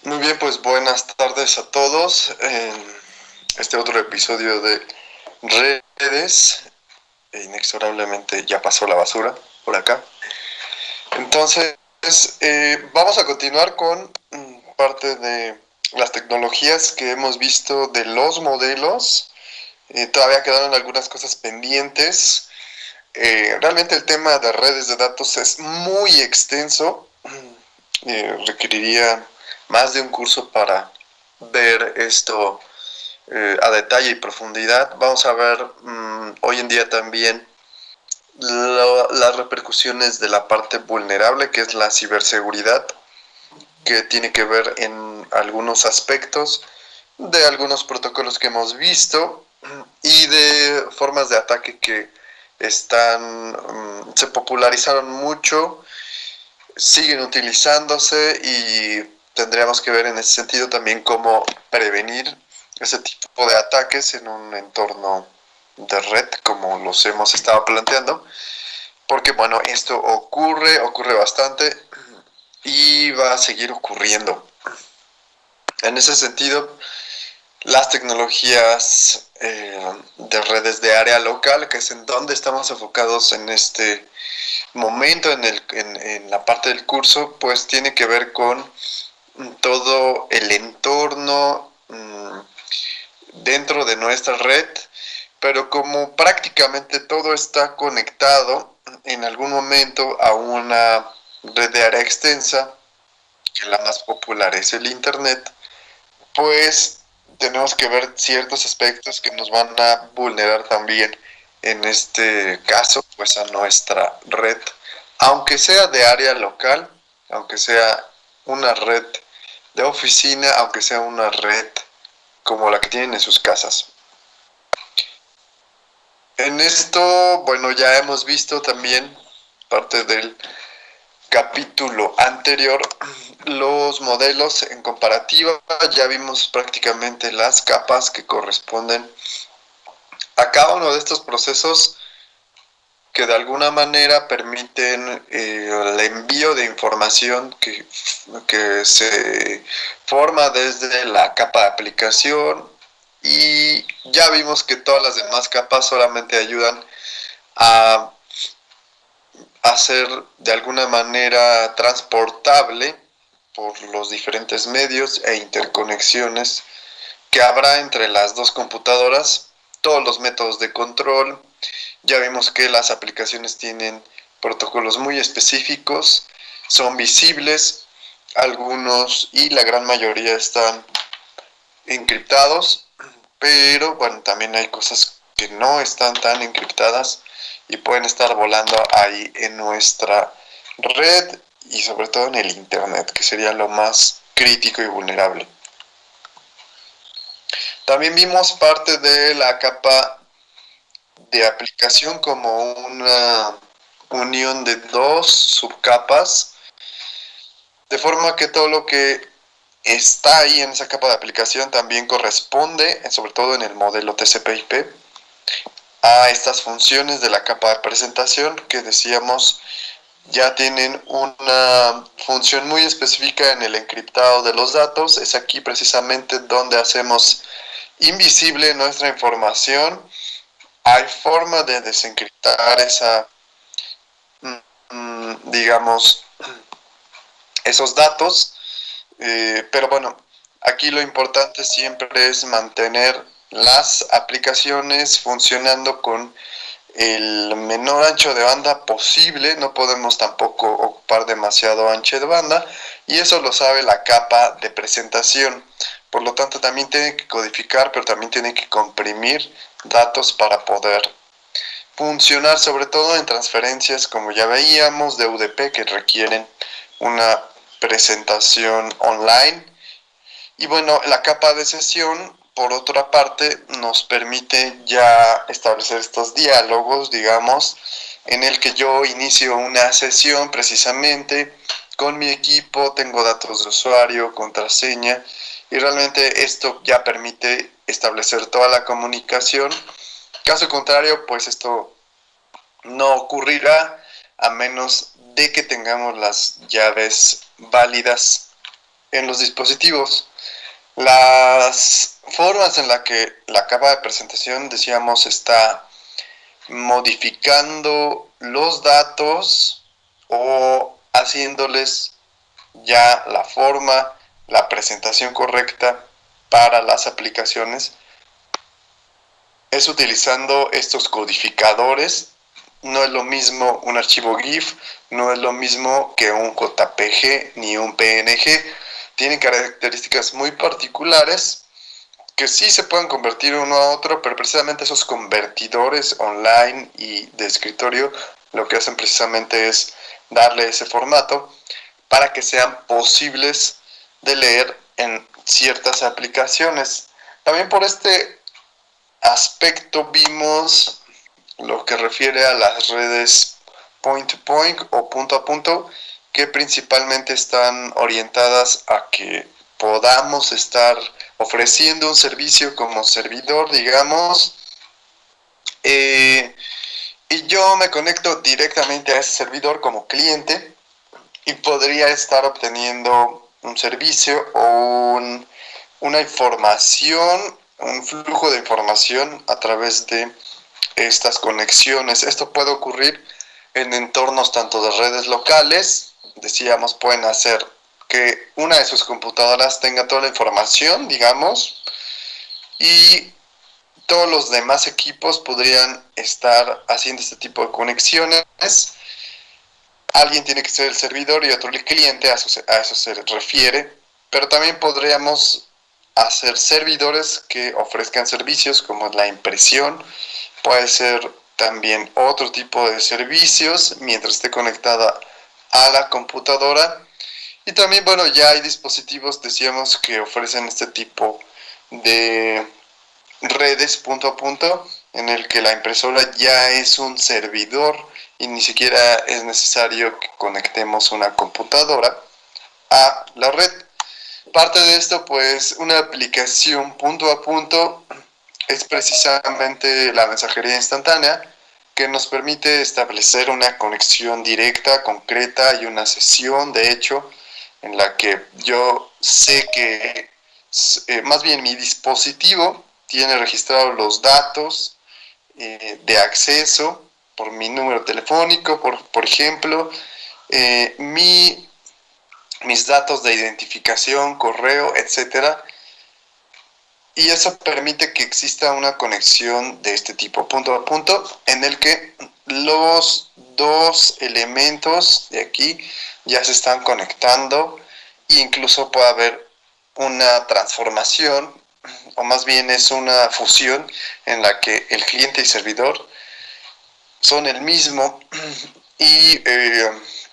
Muy bien, pues buenas tardes a todos en este otro episodio de Redes. Inexorablemente ya pasó la basura por acá. Entonces, vamos a continuar con parte de las tecnologías que hemos visto de los modelos. Todavía quedaron algunas cosas pendientes. Realmente el tema de redes de datos es muy extenso. Requeriría más de un curso para ver esto a detalle y profundidad. Vamos a ver hoy en día también las repercusiones de la parte vulnerable, que es la ciberseguridad, que tiene que ver en algunos aspectos de algunos protocolos que hemos visto y de formas de ataque que se popularizaron mucho, siguen utilizándose y tendríamos que ver en ese sentido también cómo prevenir ese tipo de ataques en un entorno de red como los hemos estado planteando, porque bueno, esto ocurre bastante y va a seguir ocurriendo. En ese sentido, las tecnologías de redes de área local, que es en donde estamos enfocados en este momento en la parte del curso, pues tiene que ver con todo el entorno dentro de nuestra red, pero como prácticamente todo está conectado en algún momento a una red de área extensa, que la más popular es el Internet, pues tenemos que ver ciertos aspectos que nos van a vulnerar también en este caso, pues a nuestra red, aunque sea de área local, aunque sea una red de oficina, aunque sea una red como la que tienen en sus casas. En esto, bueno, ya hemos visto también parte del capítulo anterior los modelos en comparativa. Ya vimos prácticamente las capas que corresponden a cada uno de estos procesos que de alguna manera permiten el envío de información que se forma desde la capa de aplicación, y ya vimos que todas las demás capas solamente ayudan a hacer de alguna manera transportable por los diferentes medios e interconexiones que habrá entre las dos computadoras todos los métodos de control. Ya vimos que las aplicaciones tienen protocolos muy específicos, son visibles, algunos y la gran mayoría están encriptados, pero bueno, también hay cosas que no están tan encriptadas y pueden estar volando ahí en nuestra red y sobre todo en el internet, que sería lo más crítico y vulnerable. También vimos parte de la capa de aplicación como una unión de dos subcapas, de forma que todo lo que está ahí en esa capa de aplicación también corresponde, sobre todo en el modelo TCP/IP, a estas funciones de la capa de presentación que decíamos ya tienen una función muy específica en el encriptado de los datos. Es aquí precisamente donde hacemos invisible nuestra información. Hay forma de desencriptar digamos, esos datos, pero bueno, aquí lo importante siempre es mantener las aplicaciones funcionando con el menor ancho de banda posible. No podemos tampoco ocupar demasiado ancho de banda, y eso lo sabe la capa de presentación. Por lo tanto, también tiene que codificar, pero también tiene que comprimir datos para poder funcionar, sobre todo en transferencias, como ya veíamos, de UDP, que requieren una presentación online. Y bueno, la capa de sesión, por otra parte, nos permite ya establecer estos diálogos, digamos, en el que yo inicio una sesión precisamente con mi equipo, tengo datos de usuario, contraseña, y realmente esto ya permite establecer toda la comunicación. Caso contrario, pues esto no ocurrirá a menos de que tengamos las llaves válidas en los dispositivos. Las formas en las que la capa de presentación, decíamos, está modificando los datos o haciéndoles ya la forma, la presentación correcta para las aplicaciones, es utilizando estos codificadores. No es lo mismo un archivo GIF, no es lo mismo que un JPG ni un PNG. Tienen características muy particulares que sí se pueden convertir uno a otro, pero precisamente esos convertidores online y de escritorio lo que hacen precisamente es darle ese formato para que sean posibles de leer en ciertas aplicaciones. También por este aspecto vimos lo que refiere a las redes point-to-point o punto a punto, que principalmente están orientadas a que podamos estar ofreciendo un servicio como servidor, digamos, y yo me conecto directamente a ese servidor como cliente y podría estar obteniendo un servicio o una información, un flujo de información a través de estas conexiones. Esto puede ocurrir en entornos tanto de redes locales, decíamos, pueden hacer que una de sus computadoras tenga toda la información, digamos, y todos los demás equipos podrían estar haciendo este tipo de conexiones. Alguien tiene que ser el servidor y otro el cliente, a eso se refiere, pero también podríamos hacer servidores que ofrezcan servicios como la impresión, puede ser también otro tipo de servicios mientras esté conectada a la computadora. Y también, bueno, ya hay dispositivos, decíamos, que ofrecen este tipo de redes punto a punto, en el que la impresora ya es un servidor y ni siquiera es necesario que conectemos una computadora a la red. Parte de esto, pues, una aplicación punto a punto es precisamente la mensajería instantánea, que nos permite establecer una conexión directa, concreta y una sesión, de hecho, en la que yo sé que, más bien mi dispositivo tiene registrados los datos de acceso por mi número telefónico, por ejemplo, mis datos de identificación, correo, etcétera. Y eso permite que exista una conexión de este tipo, punto a punto, en el que los dos elementos de aquí ya se están conectando e incluso puede haber una transformación, o más bien es una fusión en la que el cliente y servidor son el mismo y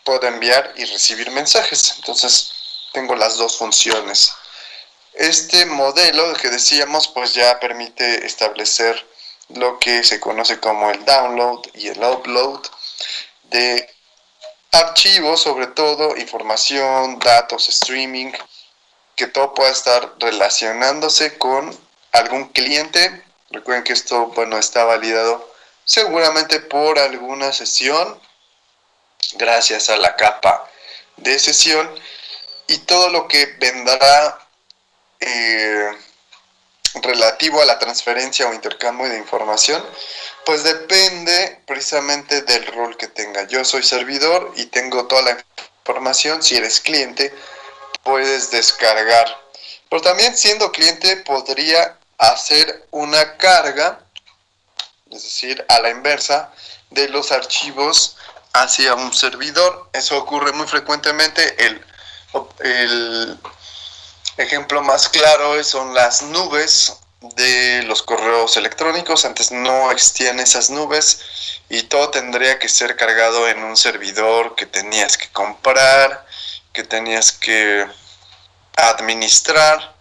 puedo enviar y recibir mensajes. Entonces tengo las dos funciones. Este modelo que decíamos pues ya permite establecer lo que se conoce como el download y el upload de archivos, sobre todo información, datos, streaming, que todo pueda estar relacionándose con algún cliente. Recuerden que esto, bueno, está validado seguramente por alguna sesión gracias a la capa de sesión, y todo lo que vendrá relativo a la transferencia o intercambio de información, pues depende precisamente del rol que tenga. Yo soy servidor y tengo toda la información. Si eres cliente, puedes descargar. Pero también siendo cliente podría hacer una carga, es decir, a la inversa, de los archivos hacia un servidor. Eso ocurre muy frecuentemente. El ejemplo más claro son las nubes de los correos electrónicos. Antes no existían esas nubes y todo tendría que ser cargado en un servidor que tenías que comprar, que tenías que administrar.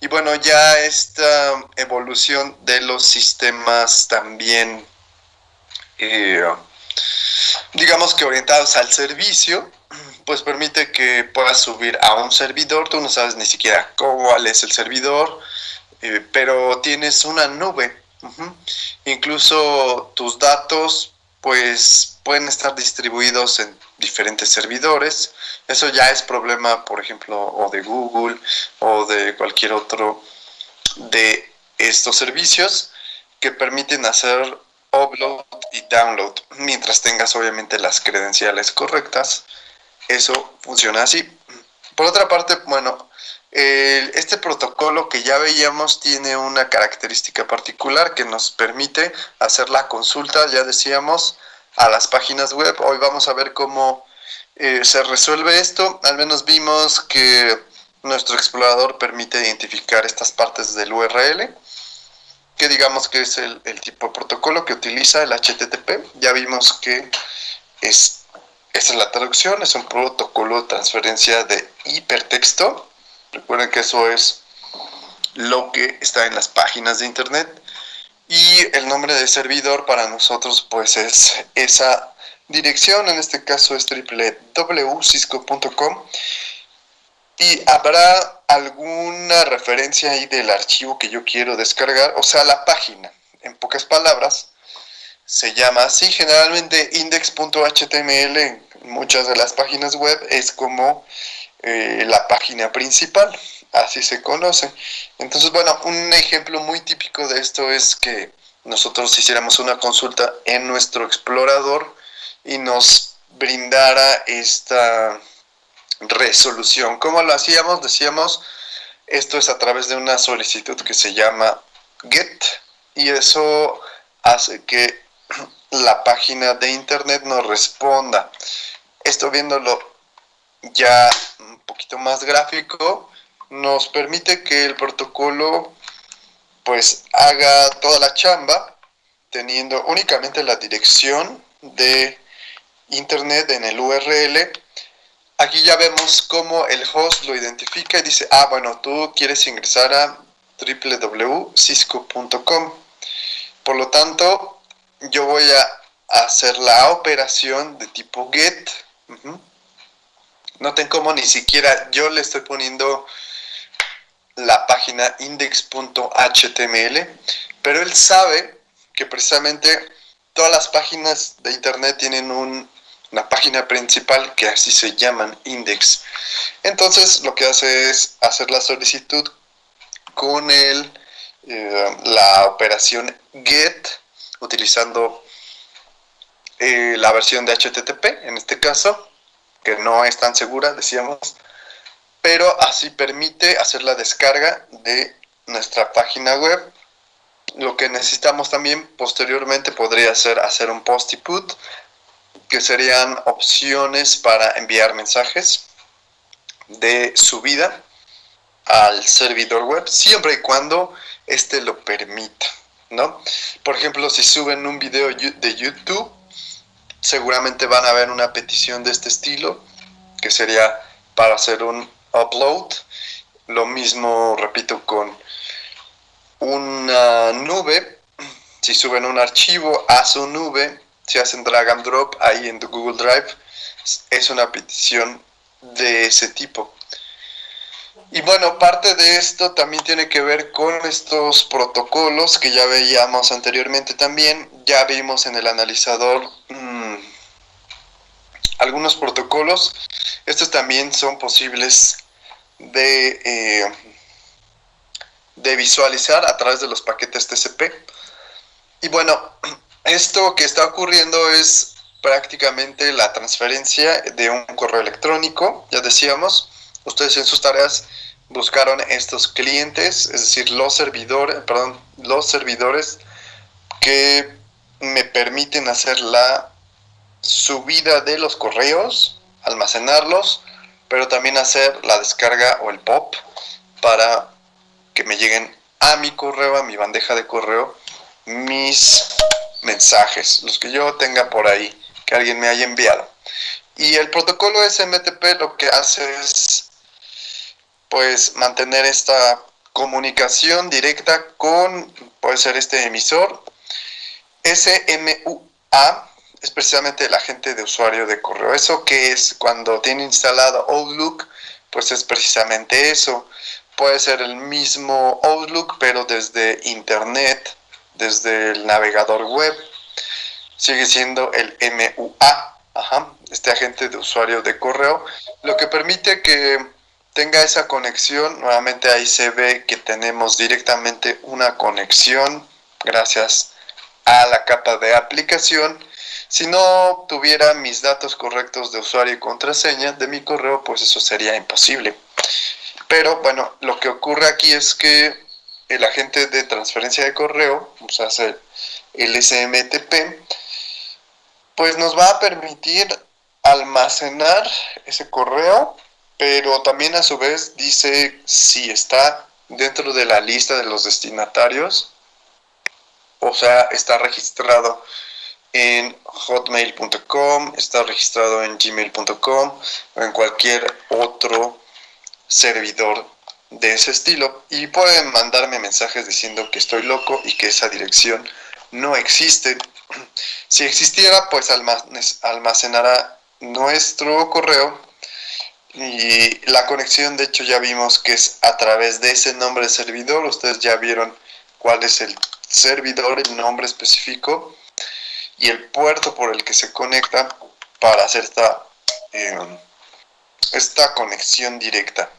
Y bueno, ya esta evolución de los sistemas también, digamos que orientados al servicio, pues permite que puedas subir a un servidor. Tú no sabes ni siquiera cuál es el servidor, pero tienes una nube. Incluso tus datos pues pueden estar distribuidos en diferentes servidores. Eso ya es problema, por ejemplo, o de Google o de cualquier otro de estos servicios que permiten hacer upload y download mientras tengas obviamente las credenciales correctas. Eso funciona así. Por otra parte, bueno, este protocolo que ya veíamos tiene una característica particular que nos permite hacer la consulta, ya decíamos, a las páginas web. Hoy vamos a ver cómo se resuelve esto. Al menos vimos que nuestro explorador permite identificar estas partes del URL, que digamos que es el tipo de protocolo que utiliza el HTTP. Ya vimos que esa es la traducción, es un protocolo de transferencia de hipertexto. Recuerden que eso es lo que está en las páginas de internet. Y el nombre de servidor para nosotros pues es esa dirección, en este caso es www.cisco.com. Y habrá alguna referencia ahí del archivo que yo quiero descargar, o sea, la página. En pocas palabras, se llama así. Generalmente index.html en muchas de las páginas web es como la página principal, así se conoce. Entonces, bueno, un ejemplo muy típico de esto es que nosotros hiciéramos una consulta en nuestro explorador y nos brindara esta resolución. ¿Cómo lo hacíamos? Decíamos, esto es a través de una solicitud que se llama GET, y eso hace que la página de internet nos responda. Esto, viéndolo ya un poquito más gráfico, nos permite que el protocolo pues haga toda la chamba teniendo únicamente la dirección de internet en el URL. Aquí ya vemos cómo el host lo identifica y dice, ah, bueno, tú quieres ingresar a www.cisco.com. Por lo tanto, yo voy a hacer la operación de tipo get. Noten cómo ni siquiera yo le estoy poniendo la página index.html, pero él sabe que precisamente todas las páginas de internet tienen una página principal que así se llaman index. Entonces lo que hace es hacer la solicitud con la operación get, utilizando la versión de HTTP en este caso, que no es tan segura, decíamos, pero así permite hacer la descarga de nuestra página web. Lo que necesitamos también posteriormente podría ser hacer un post y put, que serían opciones para enviar mensajes de subida al servidor web, siempre y cuando este lo permita, ¿no? Por ejemplo, si suben un video de YouTube, seguramente van a ver una petición de este estilo, que sería para hacer un upload. Lo mismo, repito, con una nube. Si suben un archivo a su nube, si hacen drag and drop ahí en Google Drive, es una petición de ese tipo. Y bueno, parte de esto también tiene que ver con estos protocolos que ya veíamos anteriormente también. Ya vimos en el analizador algunos protocolos. Estos también son posibles de visualizar a través de los paquetes TCP. Y bueno, esto que está ocurriendo es prácticamente la transferencia de un correo electrónico. Ya decíamos, ustedes en sus tareas buscaron estos clientes, es decir, los servidores que me permiten hacer la subida de los correos, almacenarlos, pero también hacer la descarga o el POP para que me lleguen a mi correo, a mi bandeja de correo, mis mensajes, los que yo tenga por ahí, que alguien me haya enviado. Y el protocolo SMTP lo que hace es pues mantener esta comunicación directa con, puede ser este emisor. SMUA es precisamente el agente de usuario de correo. Eso que es cuando tiene instalado Outlook, pues es precisamente eso. Puede ser el mismo Outlook, pero desde internet, desde el navegador web. Sigue siendo el MUA. este agente de usuario de correo, lo que permite que tenga esa conexión. Nuevamente ahí se ve que tenemos directamente una conexión gracias a la capa de aplicación. Si no tuviera mis datos correctos de usuario y contraseña de mi correo, pues eso sería imposible. Pero bueno, lo que ocurre aquí es que el agente de transferencia de correo, o sea, el SMTP, pues nos va a permitir almacenar ese correo, pero también a su vez dice si está dentro de la lista de los destinatarios, o sea, está registrado en hotmail.com, está registrado en gmail.com o en cualquier otro servidor de ese estilo, y pueden mandarme mensajes diciendo que estoy loco y que esa dirección no existe. Si existiera, pues almacenará nuestro correo, y la conexión de hecho ya vimos que es a través de ese nombre de servidor. Ustedes ya vieron cuál es el servidor, el nombre específico y el puerto por el que se conecta para hacer esta conexión directa.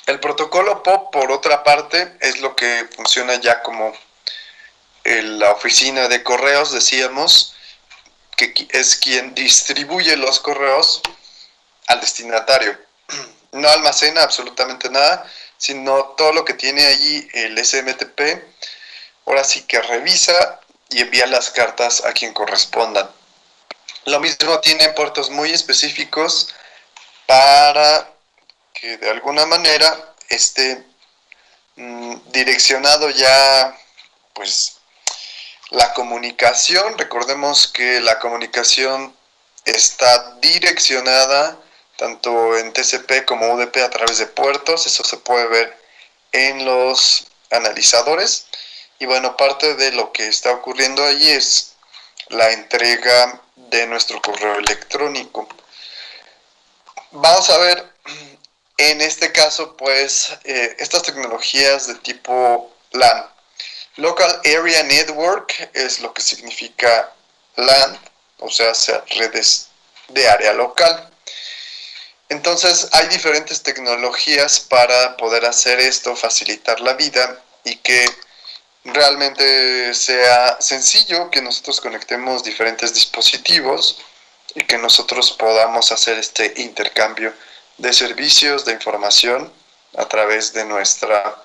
El protocolo POP, por otra parte, es lo que funciona ya como la oficina de correos, decíamos, que es quien distribuye los correos al destinatario. No almacena absolutamente nada, sino todo lo que tiene allí el SMTP, ahora sí que revisa y envía las cartas a quien correspondan. Lo mismo tiene puertos muy específicos para que de alguna manera esté direccionado ya, pues, la comunicación. Recordemos que la comunicación está direccionada tanto en TCP como UDP a través de puertos. Eso se puede ver en los analizadores. Y bueno, parte de lo que está ocurriendo allí es la entrega de nuestro correo electrónico. Vamos a ver en este caso, pues, estas tecnologías de tipo LAN. Local Area Network es lo que significa LAN, o sea, redes de área local. Entonces, hay diferentes tecnologías para poder hacer esto, facilitar la vida y que realmente sea sencillo que nosotros conectemos diferentes dispositivos y que nosotros podamos hacer este intercambio de servicios, de información a través de nuestra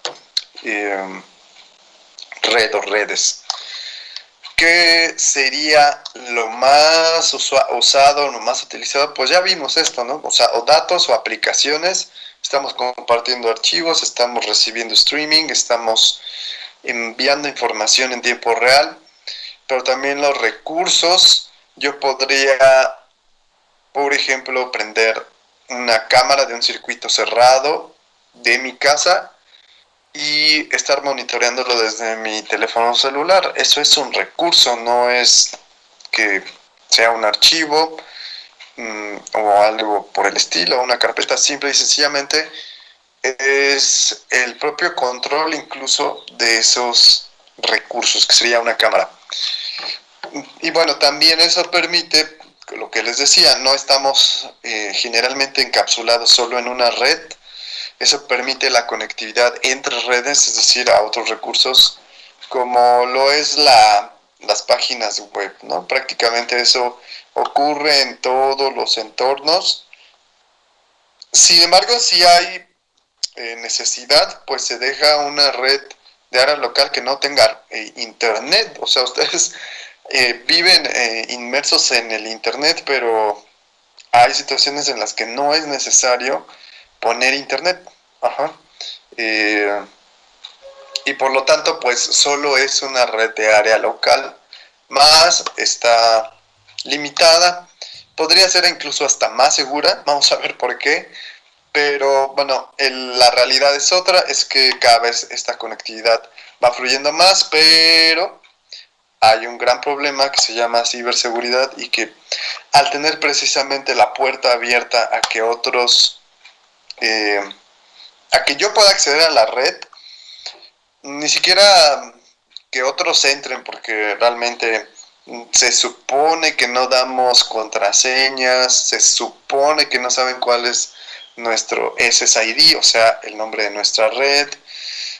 red o redes. ¿Qué sería lo más usado, lo más utilizado? Pues ya vimos esto, ¿no? O sea, o datos o aplicaciones. Estamos compartiendo archivos, estamos recibiendo streaming, estamos enviando información en tiempo real, pero también los recursos. Yo podría, por ejemplo, prender una cámara de un circuito cerrado de mi casa y estar monitoreándolo desde mi teléfono celular. Eso es un recurso, no es que sea un archivo o algo por el estilo, una carpeta. Simple y sencillamente es el propio control incluso de esos recursos, que sería una cámara. Y bueno, también eso permite, lo que les decía, no estamos generalmente encapsulados solo en una red. Eso permite la conectividad entre redes, es decir, a otros recursos, como lo es las páginas web, ¿no? Prácticamente eso ocurre en todos los entornos. Sin embargo, si hay necesidad, pues se deja una red de área local que no tenga internet. O sea, ustedes viven inmersos en el internet, pero hay situaciones en las que no es necesario poner internet. Ajá. Eh, y por lo tanto, pues solo es una red de área local, más está limitada. Podría ser incluso hasta más segura, vamos a ver por qué. Pero bueno, la realidad es otra, es que cada vez esta conectividad va fluyendo más, pero hay un gran problema que se llama ciberseguridad, y que al tener precisamente la puerta abierta a que otros, a que yo pueda acceder a la red, ni siquiera que otros entren, porque realmente Se supone que no damos contraseñas, se supone que no saben cuál es nuestro SSID, o sea, el nombre de nuestra red.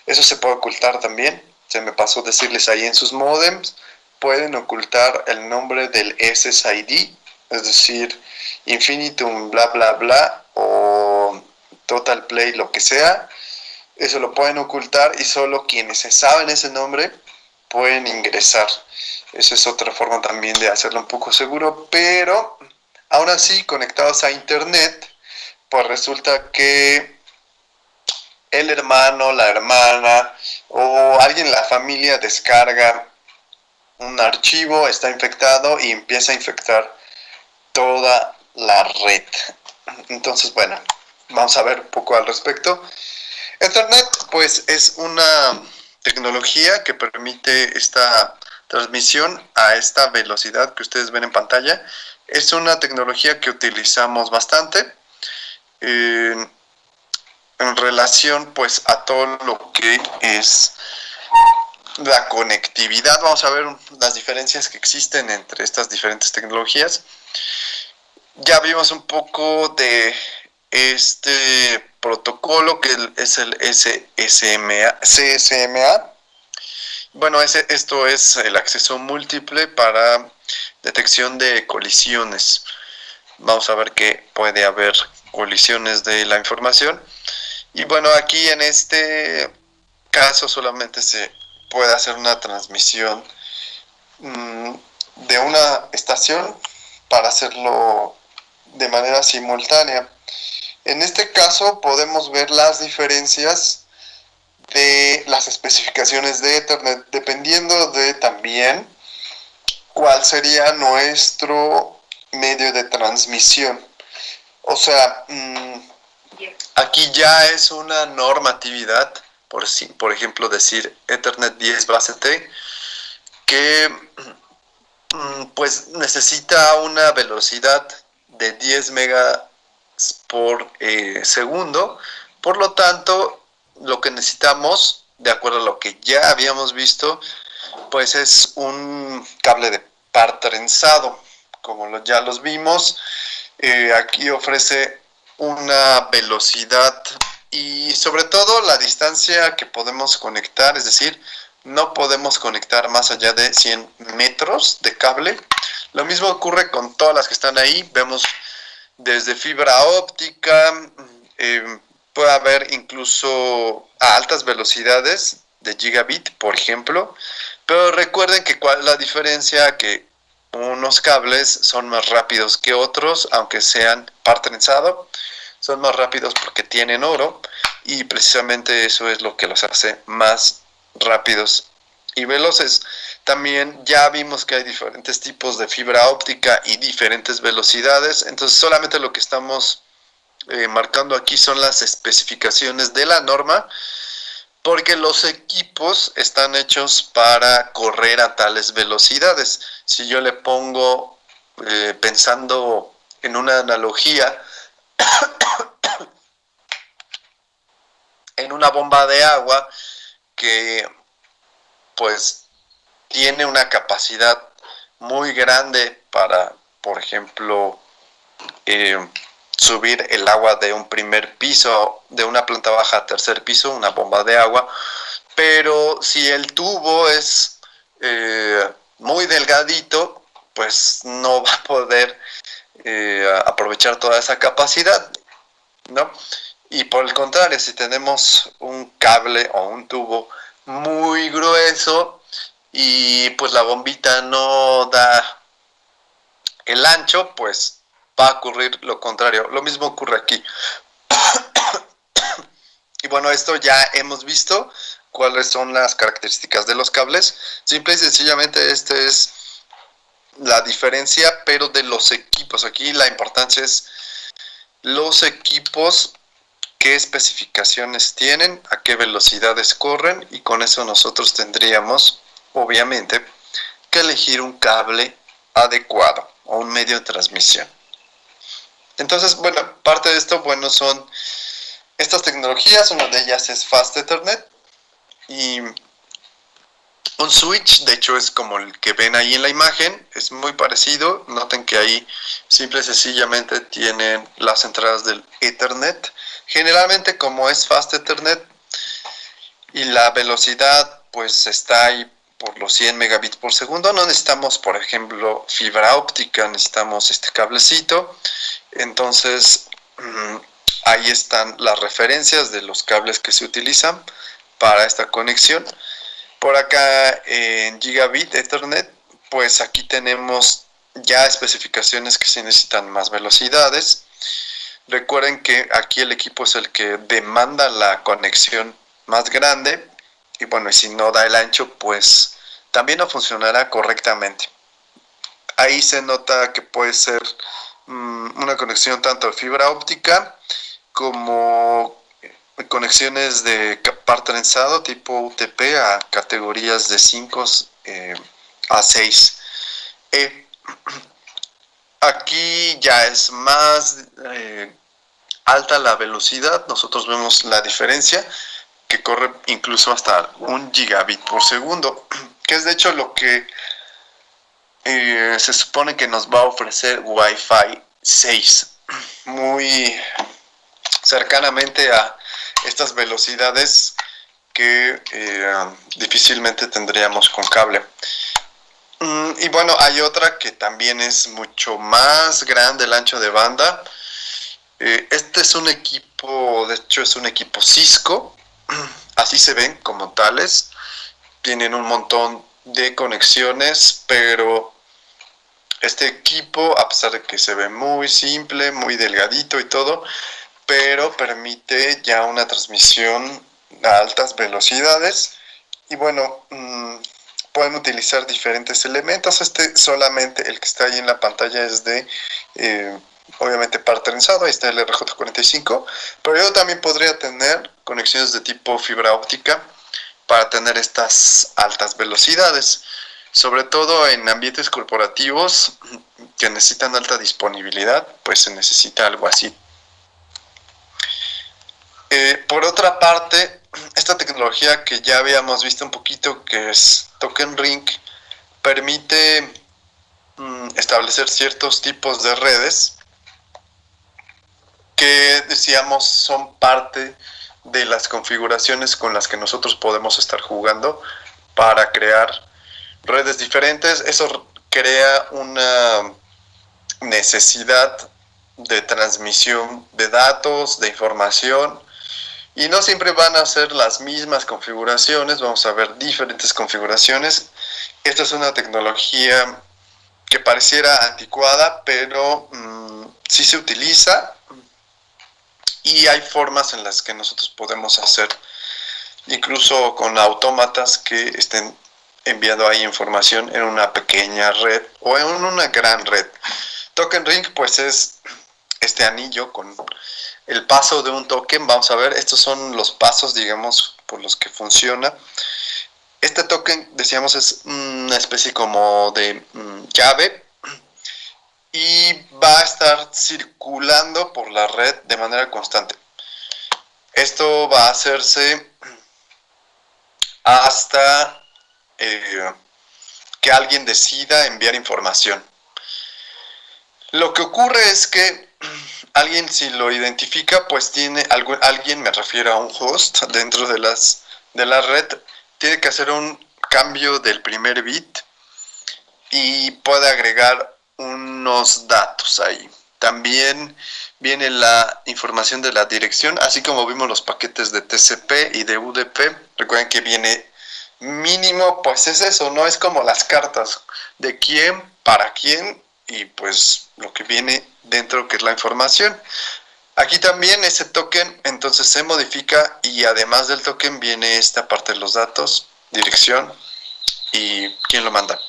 Eso se puede ocultar también. Se me pasó decirles ahí en sus modems, pueden ocultar el nombre del SSID, es decir, Infinitum bla bla bla o Total Play, lo que sea. Eso lo pueden ocultar y solo quienes se saben ese nombre pueden ingresar. Esa es otra forma también de hacerlo un poco seguro, pero aún así, conectados a internet, pues resulta que el hermano, la hermana o alguien en la familia descarga un archivo, está infectado y empieza a infectar toda la red. Entonces, bueno, vamos a ver un poco al respecto. Internet, pues, es una tecnología que permite esta transmisión a esta velocidad que ustedes ven en pantalla. Es una tecnología que utilizamos bastante en relación, pues, a todo lo que es la conectividad. Vamos a ver las diferencias que existen entre estas diferentes tecnologías. Ya vimos un poco de este protocolo que es el CSMA. Bueno, esto es el acceso múltiple para detección de colisiones. Vamos a ver que puede haber colisiones de la información. Y bueno, aquí en este caso solamente se puede hacer una transmisión de una estación para hacerlo de manera simultánea. En este caso podemos ver las diferencias de las especificaciones de Ethernet dependiendo de también cuál sería nuestro medio de transmisión. O sea, aquí ya es una normatividad, por ejemplo decir Ethernet 10 base T, que pues necesita una velocidad de 10 megas por segundo. Por lo tanto, lo que necesitamos, de acuerdo a lo que ya habíamos visto, pues es un cable de par trenzado. Como ya los vimos, aquí ofrece una velocidad y sobre todo la distancia que podemos conectar, es decir, no podemos conectar más allá de 100 metros de cable. Lo mismo ocurre con todas las que están ahí. Vemos desde fibra óptica, puede haber incluso a altas velocidades de gigabit, por ejemplo. Pero recuerden que cuál es la diferencia, que unos cables son más rápidos que otros, aunque sean par trenzado, son más rápidos porque tienen oro y precisamente eso es lo que los hace más rápidos y veloces. También ya vimos que hay diferentes tipos de fibra óptica y diferentes velocidades, entonces solamente lo que estamos marcando aquí son las especificaciones de la norma, porque los equipos están hechos para correr a tales velocidades. Si yo le pongo, pensando en una analogía, en una bomba de agua que pues tiene una capacidad muy grande para, por ejemplo, subir el agua de un primer piso, de una planta baja a tercer piso, una bomba de agua, pero si el tubo es muy delgadito, pues no va a poder aprovechar toda esa capacidad, ¿no? Y por el contrario, si tenemos un cable o un tubo muy grueso y pues la bombita no da el ancho, pues va a ocurrir lo contrario. Lo mismo ocurre aquí. Y bueno, esto ya hemos visto cuáles son las características de los cables. Simple y sencillamente esta es la diferencia, pero de los equipos. Aquí la importancia es los equipos, qué especificaciones tienen, a qué velocidades corren, y con eso nosotros tendríamos, obviamente, que elegir un cable adecuado o un medio de transmisión. Entonces, bueno, parte de esto, bueno, son estas tecnologías. Una de ellas es Fast Ethernet y Un switch, de hecho, es como el que ven ahí en la imagen, es muy parecido. Noten que ahí simple y sencillamente tienen las entradas del Ethernet. Generalmente, como es Fast Ethernet y la velocidad pues está ahí por los 100 megabits por segundo, no necesitamos, por ejemplo, fibra óptica, necesitamos este cablecito. Entonces, ahí están las referencias de los cables que se utilizan para esta conexión. Por acá en Gigabit Ethernet, pues aquí tenemos ya especificaciones que se necesitan más velocidades. Recuerden que aquí el equipo es el que demanda la conexión más grande y bueno, y si no da el ancho, pues también no funcionará correctamente. Ahí se nota que puede ser una conexión tanto de fibra óptica como conexiones de par trenzado tipo UTP a categorías de 5 a 6. Aquí ya es más alta la velocidad, nosotros vemos la diferencia que corre incluso hasta 1 gigabit por segundo, que es de hecho lo que se supone que nos va a ofrecer Wi-Fi 6, muy cercanamente a estas velocidades que difícilmente tendríamos con cable. Y bueno, hay otra que también es mucho más grande el ancho de banda. Este es un equipo, de hecho es un equipo Cisco, así se ven como tales. Tienen un montón de conexiones, pero este equipo, a pesar de que se ve muy simple, muy delgadito y todo, pero permite ya una transmisión a altas velocidades y bueno, pueden utilizar diferentes elementos. Este solamente el que está ahí en la pantalla es de obviamente par trenzado, ahí está el RJ45, pero yo también podría tener conexiones de tipo fibra óptica para tener estas altas velocidades, sobre todo en ambientes corporativos que necesitan alta disponibilidad, pues se necesita algo así. Por otra parte, esta tecnología que ya habíamos visto un poquito, que es Token Ring, permite establecer ciertos tipos de redes que decíamos son parte de las configuraciones con las que nosotros podemos estar jugando para crear redes diferentes. Eso crea una necesidad de transmisión de datos, de información, y no siempre van a ser las mismas configuraciones, vamos a ver diferentes configuraciones. Esta es una tecnología que pareciera anticuada, pero sí se utiliza y hay formas en las que nosotros podemos hacer, incluso con autómatas que estén enviando ahí información en una pequeña red o en una gran red. Token Ring pues es este anillo con el paso de un token. Vamos a ver, estos son los pasos, digamos, por los que funciona. Este token, decíamos, es una especie como de llave y va a estar circulando por la red de manera constante. Esto va a hacerse hasta que alguien decida enviar información. Lo que ocurre es que alguien, si lo identifica, pues tiene alguien, me refiero a un host dentro de la red, tiene que hacer un cambio del primer bit y puede agregar unos datos ahí. También viene la información de la dirección, así como vimos los paquetes de TCP y de UDP. Recuerden que viene mínimo, pues es eso, no es como las cartas de quién, para quién, y pues lo que viene dentro, que es la información. Aquí también ese token entonces se modifica y además del token viene esta parte de los datos, dirección y quién lo manda.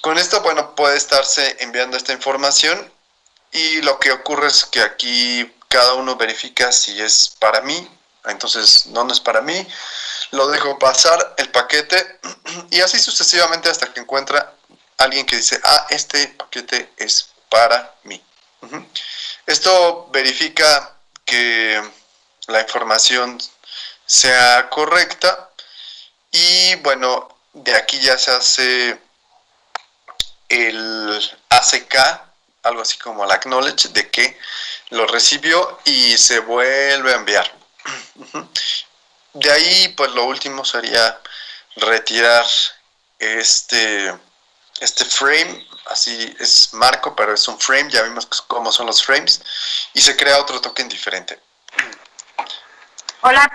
Con esto, bueno, puede estarse enviando esta información y lo que ocurre es que aquí cada uno verifica si es para mí, entonces no es para mí, lo dejo pasar el paquete y así sucesivamente hasta que encuentra alguien que dice, este paquete es para mí. Esto verifica que la información sea correcta y bueno, De aquí ya se hace el ACK, algo así como el acknowledge de que lo recibió y se vuelve a enviar. De ahí, pues lo último sería retirar este frame, así es marco, pero es un frame, ya vimos cómo son los frames, y se crea otro token diferente. Hola.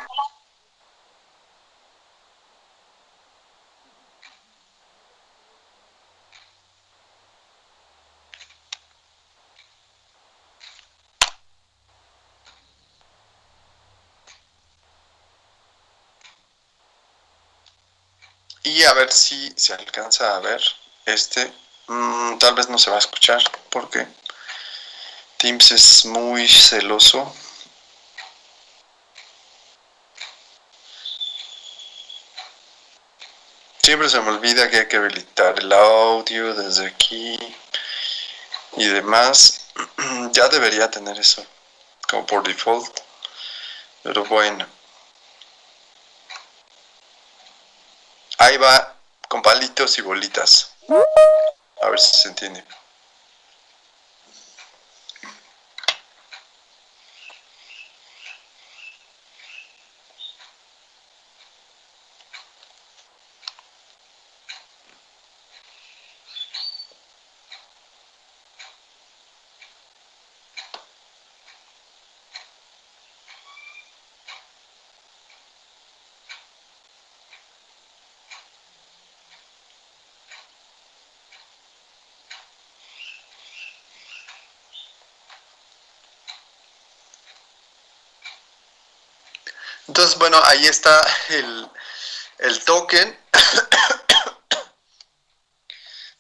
Y a ver si se alcanza a ver tal vez no se va a escuchar porque Teams es muy celoso. Siempre se me olvida que hay que habilitar el audio desde aquí y demás. Ya debería tener eso como por default, pero bueno. Ahí va con palitos y bolitas. A ver si se entiende. Entonces, bueno, ahí está el token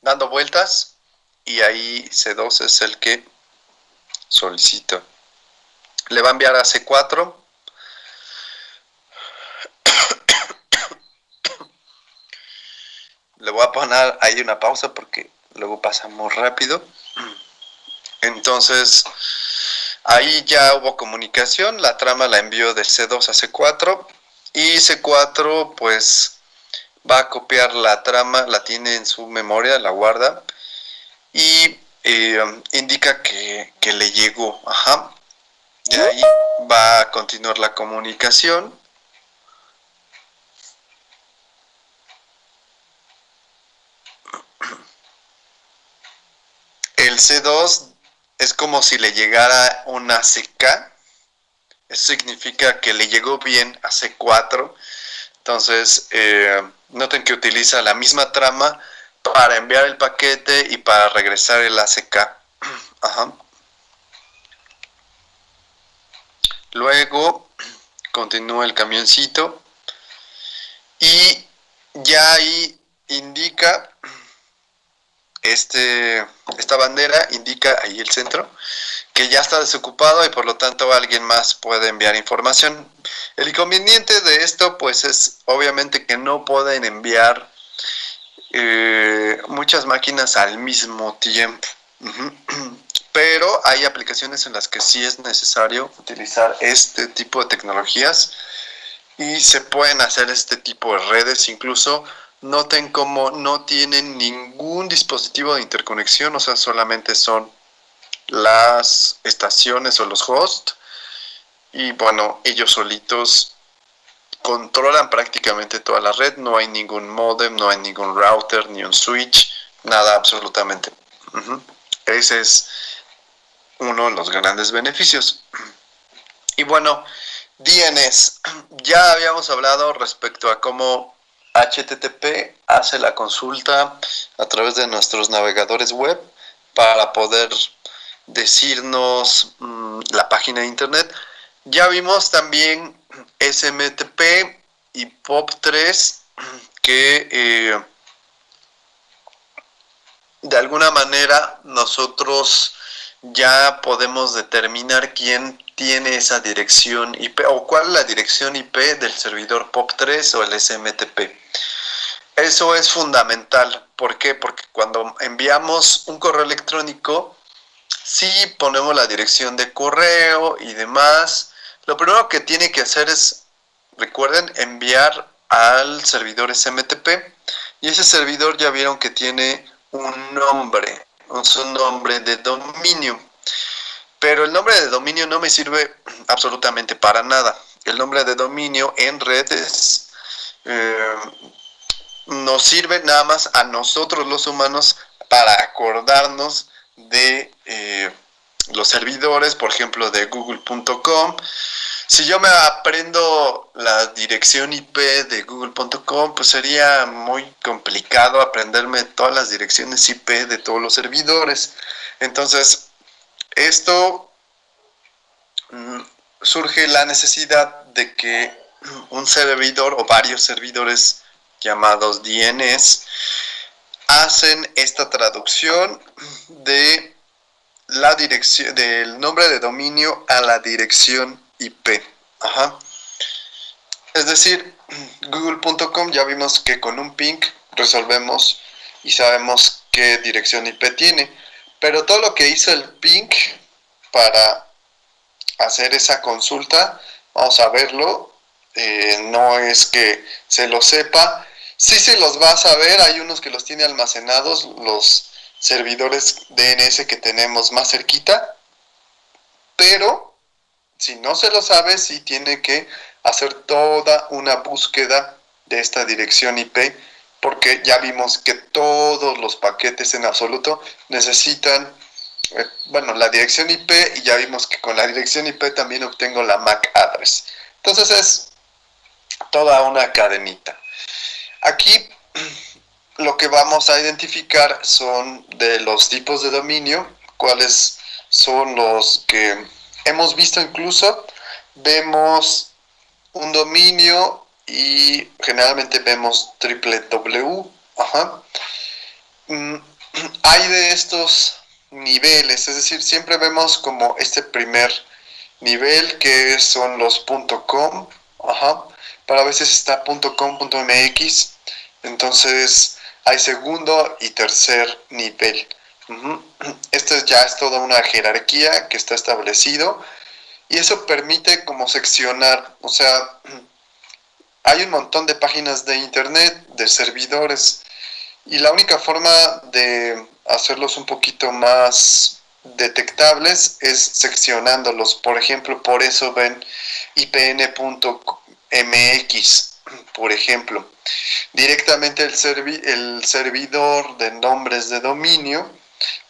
dando vueltas y ahí C2 es el que solicito. Le va a enviar a C4. Le voy a poner ahí una pausa porque luego pasa muy rápido. Entonces, ahí ya hubo comunicación, la trama la envió de C2 a C4 y C4 pues va a copiar la trama, la tiene en su memoria, la guarda y indica que le llegó. Ajá. De ahí va a continuar la comunicación. El C2 es como si le llegara una CK. Eso significa que le llegó bien a C4. Entonces, noten que utiliza la misma trama para enviar el paquete y para regresar el ACK. Ajá. Luego continúa el camioncito y ya ahí indica esta bandera, indica ahí el centro que ya está desocupado y por lo tanto alguien más puede enviar información. El inconveniente de esto pues es obviamente que no pueden enviar muchas máquinas al mismo tiempo. Pero hay aplicaciones en las que sí es necesario utilizar este tipo de tecnologías y se pueden hacer este tipo de redes. Incluso noten cómo no tienen ningún dispositivo de interconexión, o sea, solamente son las estaciones o los hosts y bueno, ellos solitos controlan prácticamente toda la red, no hay ningún modem, no hay ningún router, ni un switch, nada absolutamente. Ese es uno de los grandes beneficios. Y bueno, DNS, ya habíamos hablado respecto a cómo HTTP hace la consulta a través de nuestros navegadores web para poder decirnos la página de internet. Ya vimos también SMTP y POP3 que de alguna manera nosotros ya podemos determinar quién tiene esa dirección IP o cuál es la dirección IP del servidor POP3 o el SMTP. Eso es fundamental. ¿Por qué? Porque cuando enviamos un correo electrónico, si ponemos la dirección de correo y demás, lo primero que tiene que hacer es, recuerden, enviar al servidor SMTP Y ese servidor ya vieron que tiene un nombre, su nombre de dominio. Pero el nombre de dominio no me sirve absolutamente para nada. El nombre de dominio en redes nos sirve nada más a nosotros los humanos para acordarnos de los servidores, por ejemplo, de google.com. Si yo me aprendo la dirección IP de google.com, pues sería muy complicado aprenderme todas las direcciones IP de todos los servidores. Entonces, esto surge la necesidad de que un servidor o varios servidores llamados DNS hacen esta traducción de la dirección del nombre de dominio a la dirección IP. Ajá. Es decir, google.com ya vimos que con un ping resolvemos y sabemos qué dirección IP tiene, pero todo lo que hizo el ping para hacer esa consulta, vamos a verlo, no es que se lo sepa, sí se los va a saber, hay unos que los tiene almacenados, los servidores DNS que tenemos más cerquita, pero si no se lo sabe, sí tiene que hacer toda una búsqueda de esta dirección IP, porque ya vimos que todos los paquetes en absoluto necesitan la dirección IP, y ya vimos que con la dirección IP también obtengo la MAC address. Entonces es toda una cadenita. Aquí lo que vamos a identificar son de los tipos de dominio, cuáles son los que hemos visto. Incluso vemos un dominio y generalmente vemos www. Ajá. Hay de estos niveles, es decir, siempre vemos como este primer nivel que son los .com, ajá, pero a veces está .com.mx, entonces hay segundo y tercer nivel. Esto ya es toda una jerarquía que está establecido, y eso permite como seccionar, o sea, hay un montón de páginas de internet, de servidores, y la única forma de hacerlos un poquito más detectables es seccionándolos. Por ejemplo, por eso ven ipn.mx, por ejemplo. Directamente el servidor de nombres de dominio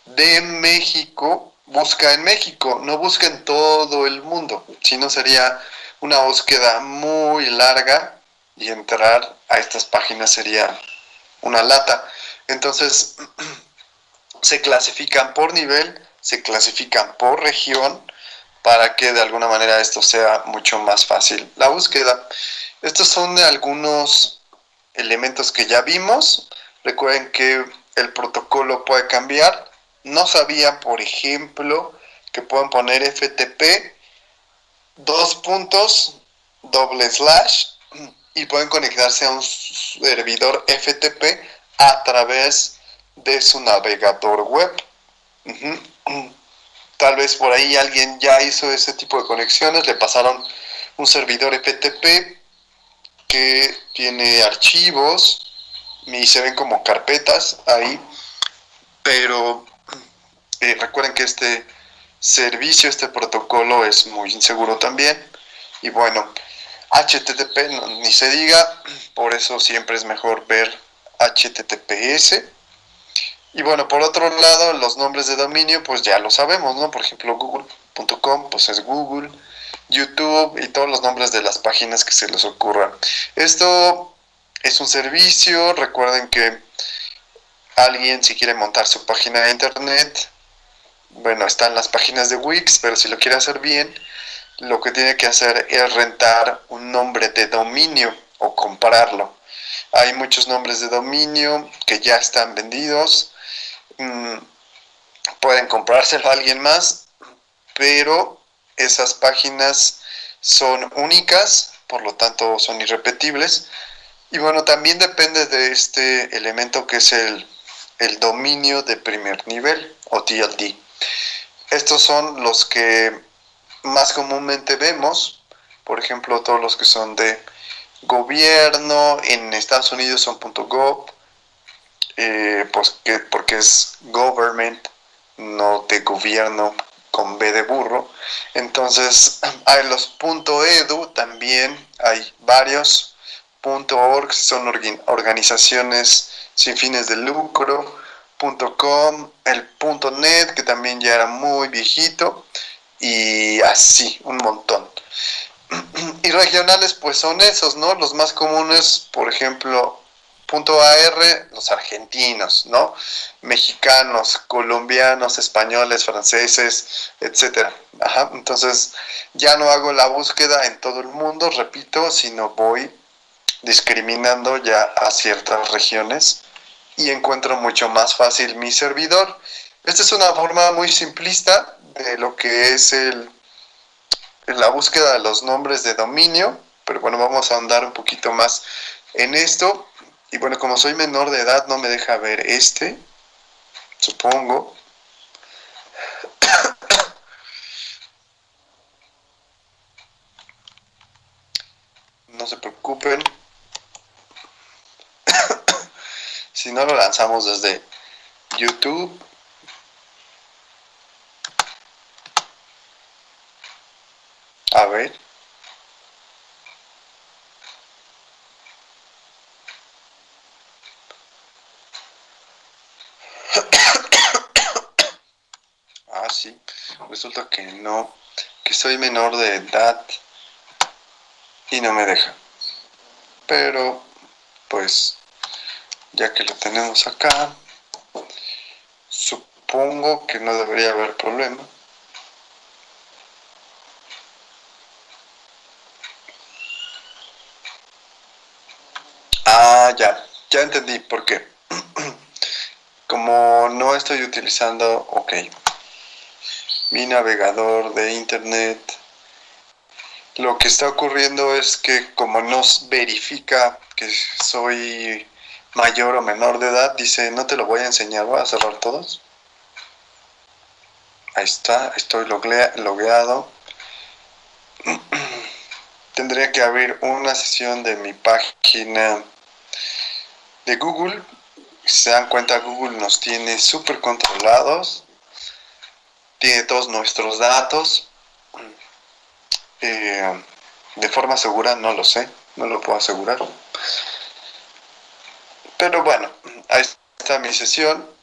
de México busca en México, no busca en todo el mundo, sino sería una búsqueda muy larga y entrar a estas páginas sería una lata. Entonces se clasifican por nivel, se clasifican por región, para que de alguna manera esto sea mucho más fácil la búsqueda. Estos son algunos elementos que ya vimos. Recuerden que el protocolo puede cambiar. No sabía, por ejemplo, que pueden poner FTP // y pueden conectarse a un servidor FTP a través de su navegador web. Tal vez por ahí alguien ya hizo ese tipo de conexiones, le pasaron un servidor FTP que tiene archivos y se ven como carpetas ahí, pero recuerden que este servicio, este protocolo es muy inseguro también. Y bueno, HTTP ni se diga, por eso siempre es mejor ver HTTPS. Y bueno, por otro lado, los nombres de dominio, pues ya lo sabemos, ¿no? Por ejemplo, google.com, pues es Google, YouTube y todos los nombres de las páginas que se les ocurran. Esto es un servicio. Recuerden que alguien, si quiere montar su página de internet, bueno, están las páginas de Wix, pero si lo quiere hacer bien, lo que tiene que hacer es rentar un nombre de dominio o comprarlo. Hay muchos nombres de dominio que ya están vendidos. Pueden comprárselo a alguien más, pero esas páginas son únicas, por lo tanto son irrepetibles. Y bueno, también depende de este elemento que es el dominio de primer nivel o TLD. Estos son los que más comúnmente vemos. Por ejemplo, todos los que son de gobierno, en Estados Unidos son .gov, pues que, porque es government, no de gobierno con B de burro. Entonces hay los .edu también, hay varios. .org son organizaciones sin fines de lucro. .com, el .net que también ya era muy viejito y así, un montón. Y regionales pues son esos, ¿no? Los más comunes, por ejemplo, .ar, los argentinos, ¿no? Mexicanos, colombianos, españoles, franceses, etcétera. Ajá, entonces ya no hago la búsqueda en todo el mundo, repito, sino voy discriminando ya a ciertas regiones y encuentro mucho más fácil mi servidor. Esta es una forma muy simplista de lo que es la búsqueda de los nombres de dominio, pero bueno, vamos a ahondar un poquito más en esto. Y bueno, como soy menor de edad, no me deja ver supongo. No se preocupen. Si no, lo lanzamos desde YouTube. A ver. Ah, sí. Resulta que no, que soy menor de edad y no me deja. Pero, pues, ya que lo tenemos acá, supongo que no debería haber problema. Ah, ya entendí por qué. Como no estoy utilizando, ok, mi navegador de internet, lo que está ocurriendo es que como nos verifica que soy mayor o menor de edad, dice, no te lo voy a enseñar, voy a cerrar todos. Ahí está, estoy logueado. Tendría que abrir una sesión de mi página de Google. Si se dan cuenta, Google nos tiene súper controlados, tiene todos nuestros datos. De forma segura no lo sé, no lo puedo asegurar. Pero bueno, ahí está mi sesión.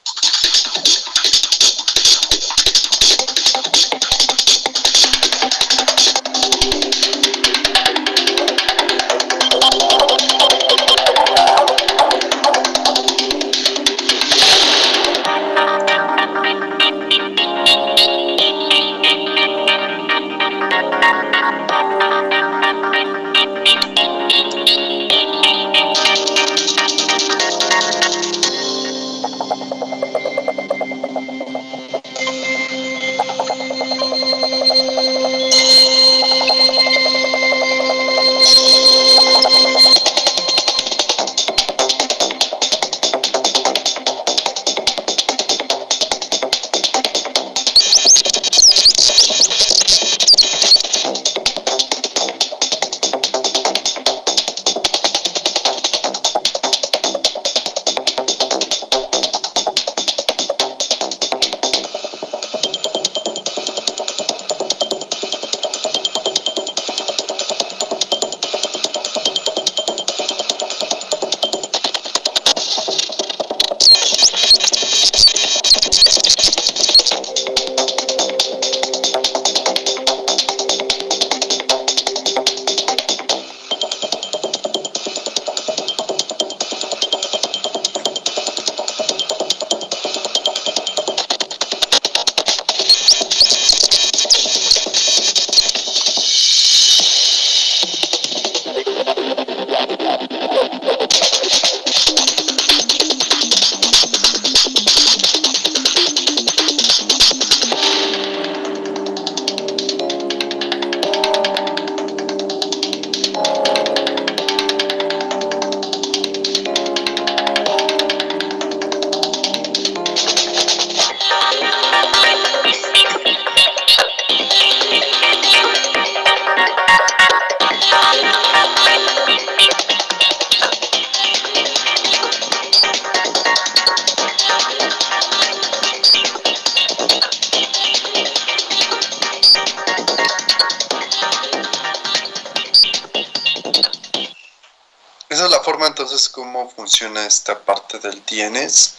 entonces cómo funciona esta parte del DNS.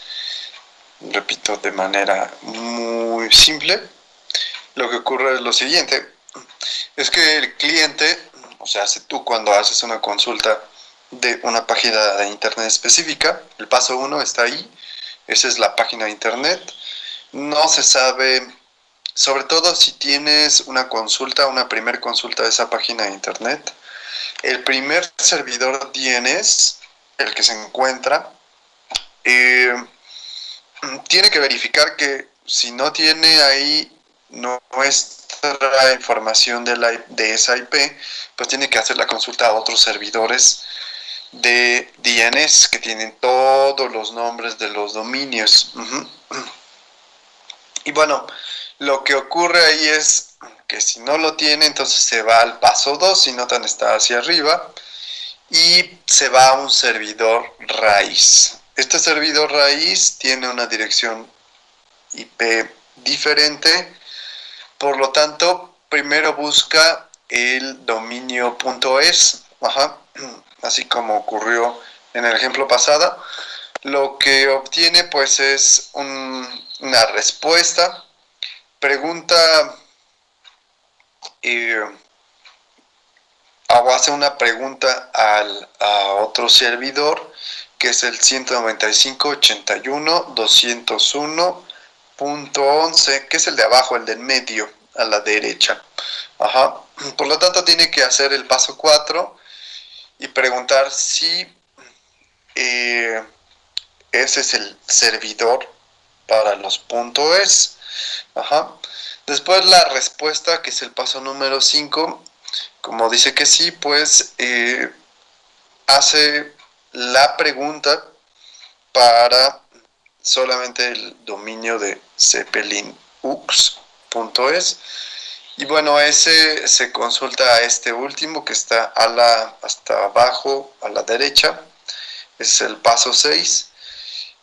Repito, de manera muy simple, lo que ocurre es lo siguiente, es que el cliente, o sea, tú cuando haces una consulta de una página de internet específica, el paso 1 está ahí, esa es la página de internet, no se sabe, sobre todo si tienes una consulta, una primer consulta de esa página de internet, el primer servidor DNS, el que se encuentra, tiene que verificar que si no tiene ahí nuestra información de esa IP, pues tiene que hacer la consulta a otros servidores de DNS que tienen todos los nombres de los dominios. Y bueno, lo que ocurre ahí es que si no lo tiene, entonces se va al paso 2, si notan está hacia arriba, y se va a un servidor raíz. Este servidor raíz tiene una dirección IP diferente, por lo tanto, primero busca el dominio .es, así como ocurrió en el ejemplo pasado. Lo que obtiene pues es una respuesta, pregunta o hace una pregunta a otro servidor que es el 195.81.201.11, que es el de abajo, el del medio, a la derecha. Por lo tanto, tiene que hacer el paso 4 y preguntar si ese es el servidor para los .es. Después la respuesta, que es el paso número 5, como dice que sí, pues hace la pregunta para solamente el dominio de zeppelinux.es. Y bueno, ese se consulta a este último que está hasta abajo a la derecha. Es el paso 6.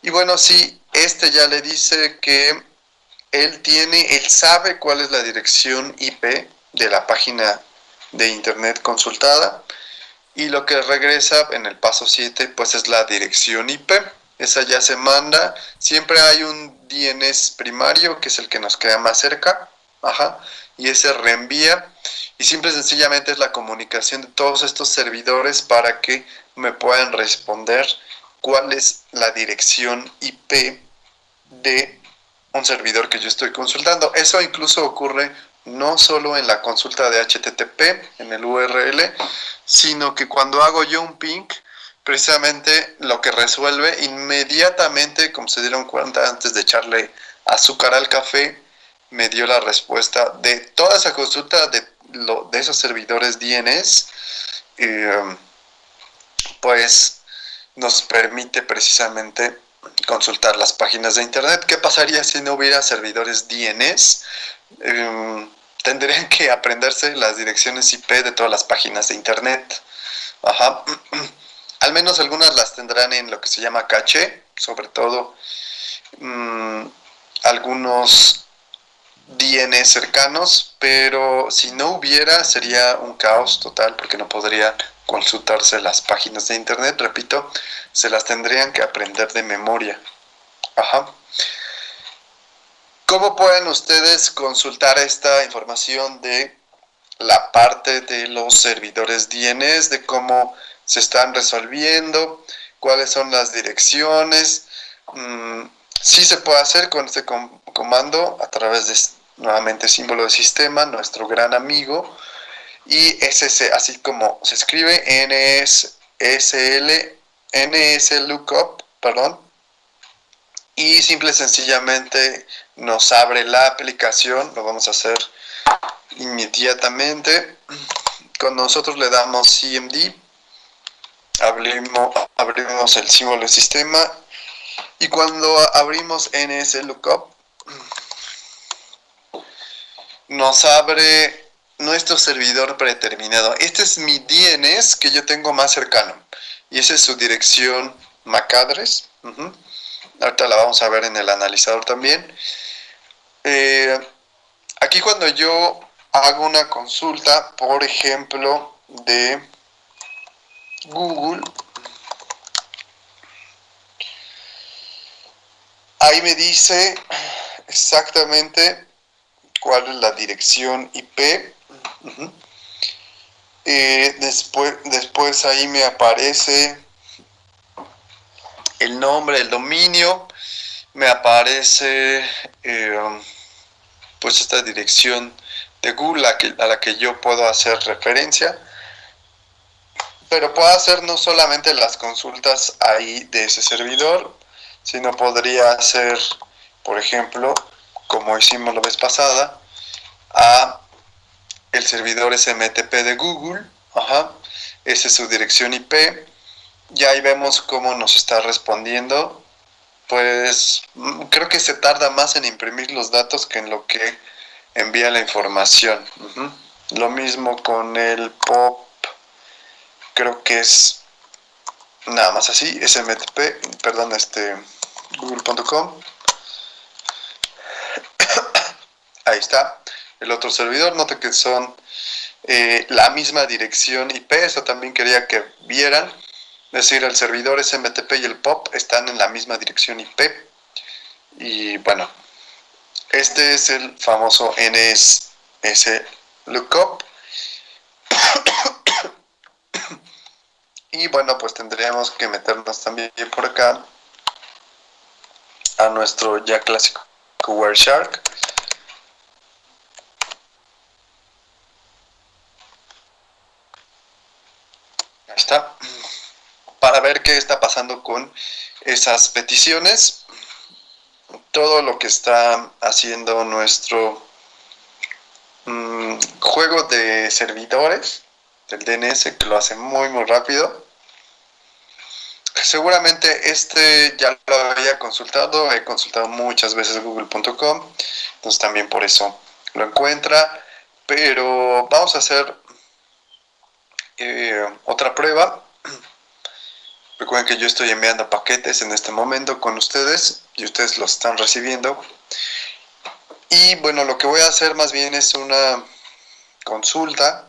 Y bueno, sí, este ya le dice que él sabe cuál es la dirección IP de la página de internet consultada, y lo que regresa en el paso 7 pues es la dirección IP. Esa ya se manda, siempre hay un DNS primario que es el que nos queda más cerca, y ese reenvía, y simple y sencillamente es la comunicación de todos estos servidores para que me puedan responder cuál es la dirección IP de un servidor que yo estoy consultando. Eso incluso ocurre no solo en la consulta de HTTP, en el URL, sino que cuando hago yo un ping, precisamente lo que resuelve inmediatamente, como se dieron cuenta antes de echarle azúcar al café, me dio la respuesta de toda esa consulta de esos servidores DNS, pues nos permite precisamente consultar las páginas de internet. ¿Qué pasaría si no hubiera servidores DNS? Tendrían que aprenderse las direcciones IP de todas las páginas de internet. Al menos algunas las tendrán en lo que se llama caché, sobre todo algunos DNS cercanos, pero si no hubiera sería un caos total porque no podrían consultarse las páginas de internet, repito, se las tendrían que aprender de memoria. ¿Cómo pueden ustedes consultar esta información de la parte de los servidores DNS, de cómo se están resolviendo, cuáles son las direcciones? Sí se puede hacer con este comando a través de, nuevamente, símbolo de sistema, nuestro gran amigo, y así como se escribe, nslookup, y simple y sencillamente nos abre la aplicación. Lo vamos a hacer inmediatamente. Cuando nosotros le damos CMD, abrimos el símbolo de sistema, y cuando abrimos nslookup nos abre nuestro servidor predeterminado. Este es mi DNS que yo tengo más cercano, y esa es su dirección MAC address. Ahorita la vamos a ver en el analizador también. Aquí cuando yo hago una consulta, por ejemplo, de Google, ahí me dice exactamente cuál es la dirección IP. Uh-huh. Después ahí me aparece el nombre, el dominio, me aparece pues esta dirección de Google a la que yo puedo hacer referencia, pero puedo hacer no solamente las consultas ahí de ese servidor, sino podría hacer, por ejemplo, como hicimos la vez pasada, a el servidor SMTP de Google. Ajá, esa es su dirección IP. Ya ahí vemos cómo nos está respondiendo. Pues creo que se tarda más en imprimir los datos que en lo que envía la información. Uh-huh. Lo mismo con el POP, creo que es nada más así, SMTP, perdón, google.com. Ahí está. El otro servidor, note que son la misma dirección IP, eso también quería que vieran. Es decir, el servidor SMTP y el POP están en la misma dirección IP. Y bueno, este es el famoso NS lookup. Y bueno, pues tendríamos que meternos también por acá a nuestro ya clásico Wireshark. Ahí está. Para ver qué está pasando con esas peticiones. Todo lo que está haciendo nuestro juego de servidores del DNS, que lo hace muy muy rápido. Seguramente ya lo había consultado, he consultado muchas veces google.com, entonces también por eso lo encuentra, pero vamos a hacer otra prueba. Recuerden que yo estoy enviando paquetes en este momento con ustedes y ustedes los están recibiendo. Y bueno, lo que voy a hacer más bien es una consulta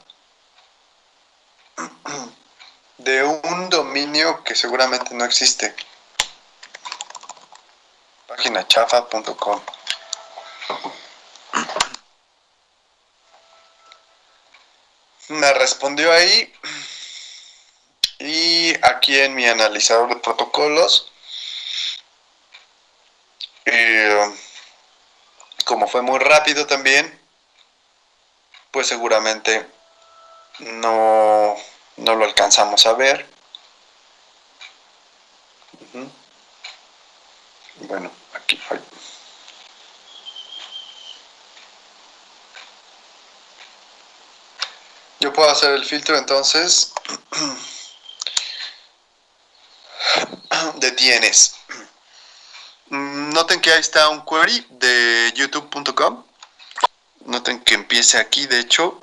de un dominio que seguramente no existe. Página chafa.com. Me respondió ahí. Y aquí en mi analizador de protocolos, como fue muy rápido también, pues seguramente no lo alcanzamos a ver. Uh-huh. Bueno, aquí. Yo puedo hacer el filtro entonces de DNS. Noten que ahí está un query de youtube.com. Noten que empieza aquí, de hecho,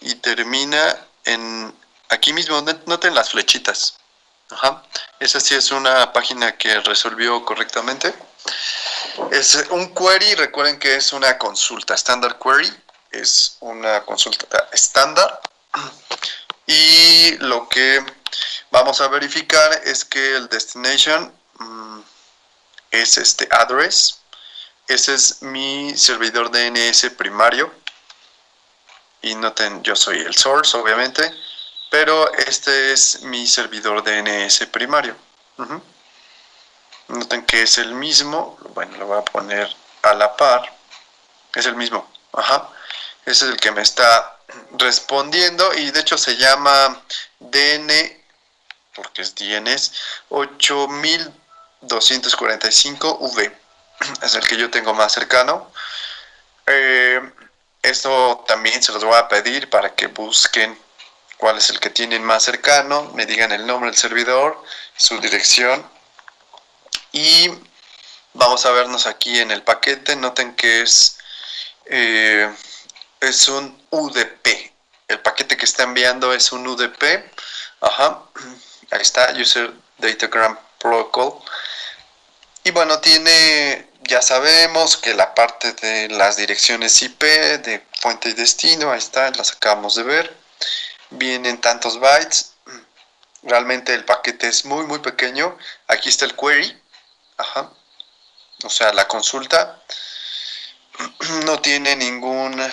y termina en aquí mismo. Noten las flechitas. Ajá. Esa sí es una página que resolvió correctamente. Es un query, recuerden que es una consulta. Standard query es una consulta estándar. Y lo que vamos a verificar es que el destination es este address. Ese es mi servidor DNS primario. Y noten, yo soy el source, obviamente. Pero este es mi servidor DNS primario. Uh-huh. Noten que es el mismo. Bueno, lo voy a poner a la par. Es el mismo. Ajá. Ese es el que me está respondiendo. Y de hecho se llama DN, porque es DNS 8245V. Es el que yo tengo más cercano. Esto también se los voy a pedir para que busquen cuál es el que tienen más cercano, me digan el nombre del servidor, su dirección y vamos a vernos aquí en el paquete. Noten que es un UDP. El paquete que está enviando es un UDP. Ajá. Ahí está, User Datagram Protocol. Y bueno, ya sabemos que la parte de las direcciones IP, de fuente y destino, ahí está, las acabamos de ver. Vienen tantos bytes. Realmente el paquete es muy muy pequeño. Aquí está el query. Ajá. o sea, la consulta no tiene ningún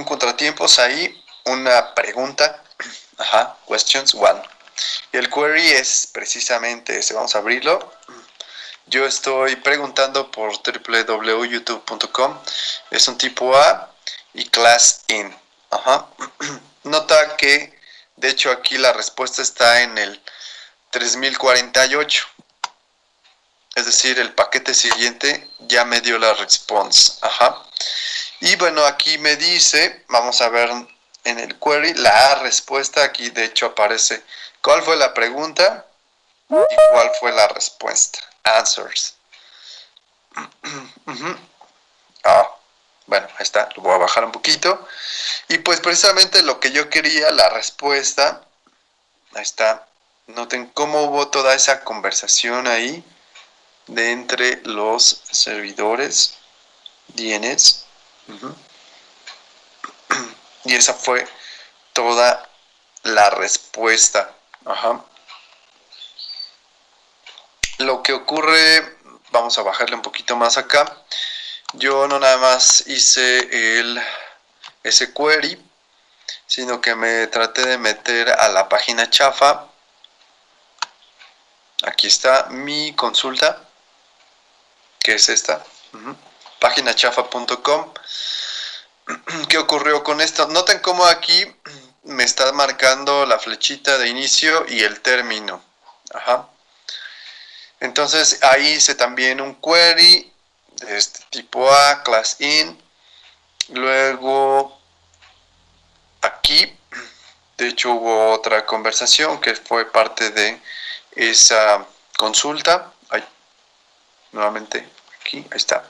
contratiempos ahí. Una pregunta, questions one. Y el query es precisamente ese. Vamos a abrirlo. Yo estoy preguntando por www.youtube.com. Es un tipo A y class in. Nota que, de hecho, aquí la respuesta está en el 3048. Es decir, el paquete siguiente ya me dio la response. Y bueno, aquí me dice, vamos a ver en el query, la respuesta. Aquí de hecho aparece cuál fue la pregunta y cuál fue la respuesta. Answers. Bueno, ahí está, lo voy a bajar un poquito. Y pues precisamente lo que yo quería, la respuesta, ahí está. Noten cómo hubo toda esa conversación ahí de entre los servidores DNS. Y esa fue toda la respuesta. Lo que ocurre, vamos a bajarle un poquito más acá. Yo no nada más hice ese query, sino que me traté de meter a la página chafa. Aquí está mi consulta, que es esta, paginachafa.com. ¿Qué ocurrió con esto? Noten cómo aquí me está marcando la flechita de inicio y el término. Entonces ahí hice también un query de este tipo A, class in. Luego aquí, de hecho, hubo otra conversación que fue parte de esa consulta. Nuevamente aquí, ahí está.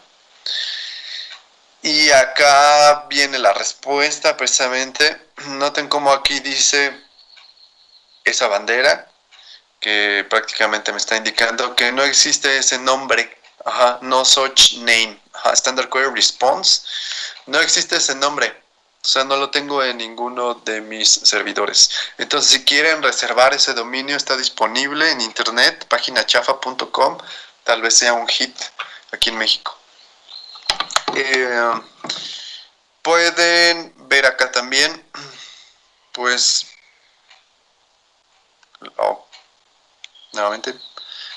Y acá viene la respuesta precisamente. Noten cómo aquí dice esa bandera que prácticamente me está indicando que no existe ese nombre. No such name. Standard Query Response. No existe ese nombre. O sea, no lo tengo en ninguno de mis servidores. Entonces, si quieren reservar ese dominio, está disponible en internet, paginachafa.com. Tal vez sea un hit aquí en México. Pueden ver acá también, pues, nuevamente,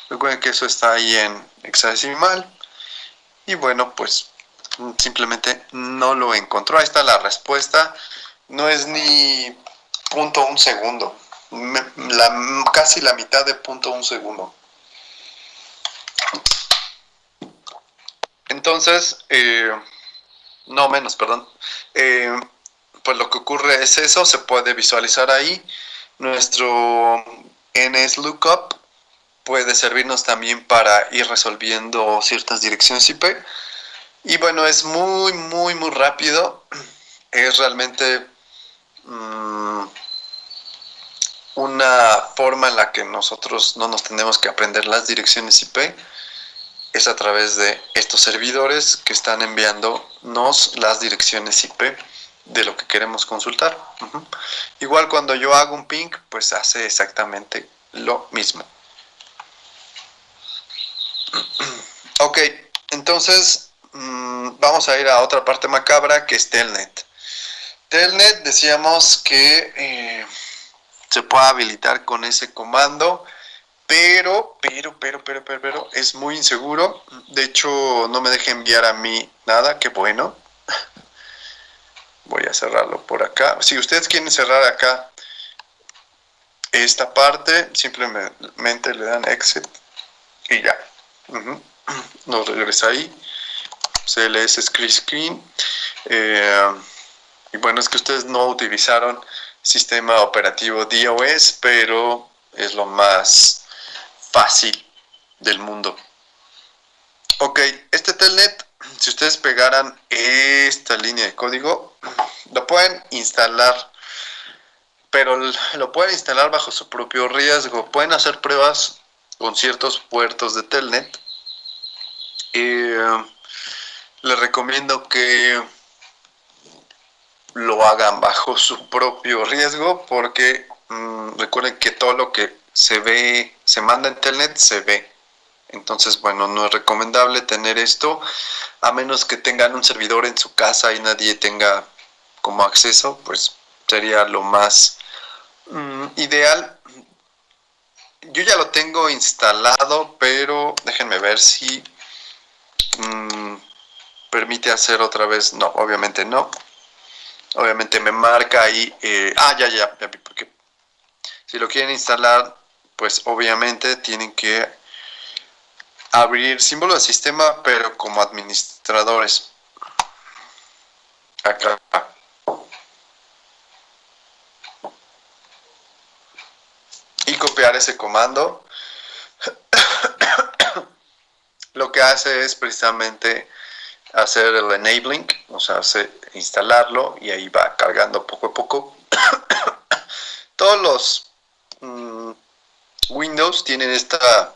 recuerden que eso está ahí en hexadecimal. Y bueno, pues, simplemente no lo encontró. Ahí está la respuesta. No es ni 0.1 segundo. Casi la mitad de 0.1 segundo. Entonces, no menos, perdón. Pues lo que ocurre es eso, se puede visualizar ahí. Nuestro NSLOOKUP puede servirnos también para ir resolviendo ciertas direcciones IP. Y bueno, es muy, muy, muy rápido. Es realmente una forma en la que nosotros no nos tenemos que aprender las direcciones IP. Es a través de estos servidores que están enviándonos las direcciones IP de lo que queremos consultar. Igual cuando yo hago un ping, pues hace exactamente lo mismo. Ok, entonces vamos a ir a otra parte macabra que es Telnet. Telnet decíamos que se puede habilitar con ese comando, pero es muy inseguro. De hecho, no me deja enviar a mí nada, qué bueno. Voy a cerrarlo por acá. Si ustedes quieren cerrar acá esta parte, simplemente le dan exit y ya. Nos regresa ahí. CLS screen. Y bueno, es que ustedes no utilizaron sistema operativo DOS, pero es lo más fácil del mundo. Ok, este telnet, si ustedes pegaran esta línea de código, lo pueden instalar, pero lo pueden instalar bajo su propio riesgo. Pueden hacer pruebas con ciertos puertos de telnet. Les recomiendo que lo hagan bajo su propio riesgo, porque recuerden que todo lo que se ve se manda en Telnet se ve. Entonces, bueno, no es recomendable tener esto, a menos que tengan un servidor en su casa y nadie tenga como acceso, pues sería lo más ideal. Yo ya lo tengo instalado, pero déjenme ver si permite hacer otra vez. No, obviamente no. Obviamente me marca ahí. Ya vi, porque si lo quieren instalar, pues obviamente tienen que abrir símbolo de sistema, pero como administradores. Acá. Y copiar ese comando. Lo que hace es precisamente hacer el enabling, o sea, instalarlo y ahí va cargando poco a poco. Todos los Windows tienen esta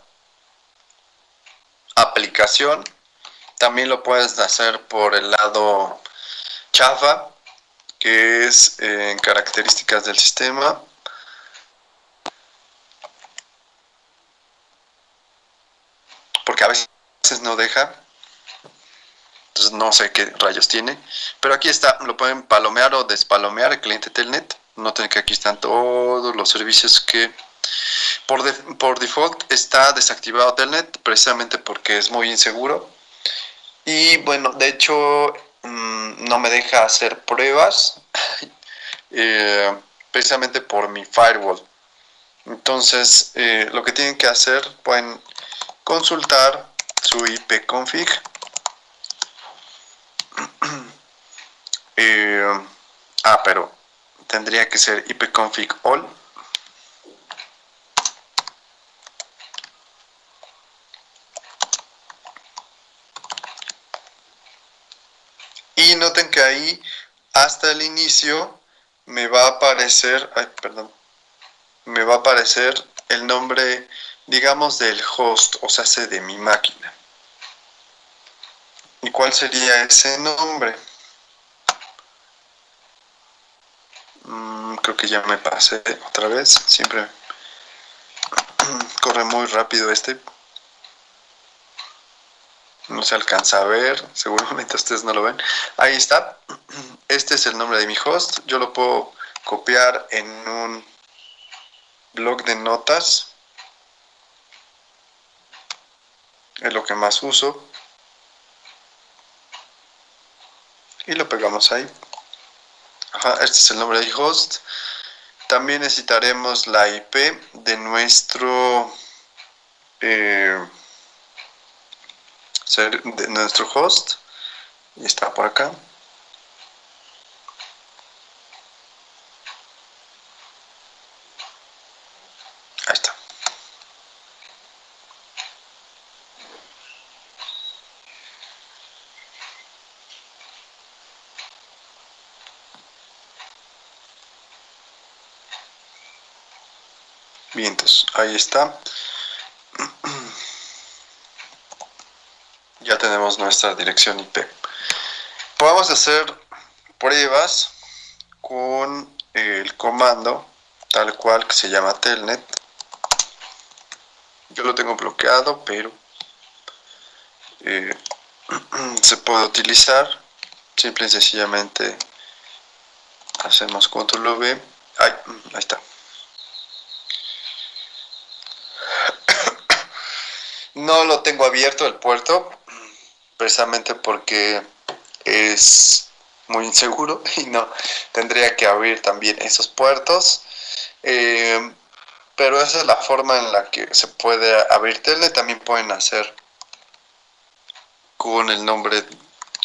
aplicación. También lo puedes hacer por el lado Java, que es en características del sistema. Porque a veces no deja. Entonces no sé qué rayos tiene. Pero aquí está, lo pueden palomear o despalomear el cliente Telnet. Noten que aquí están todos los servicios que por default está desactivado Telnet, precisamente porque es muy inseguro. Y bueno, de hecho no me deja hacer pruebas precisamente por mi firewall. Entonces lo que tienen que hacer, pueden consultar su ipconfig. Pero tendría que ser ipconfig all. Y noten que ahí hasta el inicio me va a aparecer, me va a aparecer el nombre, digamos, del host, o sea, de mi máquina. ¿Y cuál sería ese nombre? Creo que ya me pasé otra vez, siempre corre muy rápido este. No se alcanza a ver, seguramente ustedes no lo ven. Ahí está. Este es el nombre de mi host. Yo lo puedo copiar en un blog de notas. Es lo que más uso. Y lo pegamos ahí. Este es el nombre del host. También necesitaremos la IP de nuestro host. Y está por acá. Ahí está. Bien, entonces ahí está. Ya tenemos nuestra dirección IP. Podemos hacer pruebas con el comando tal cual que se llama telnet. Yo lo tengo bloqueado, pero se puede utilizar. Simple y sencillamente hacemos control V. Ahí está. No lo tengo abierto el puerto, precisamente porque es muy inseguro y no tendría que abrir también esos puertos. Pero esa es la forma en la que se puede abrir Telnet. También pueden hacer con el nombre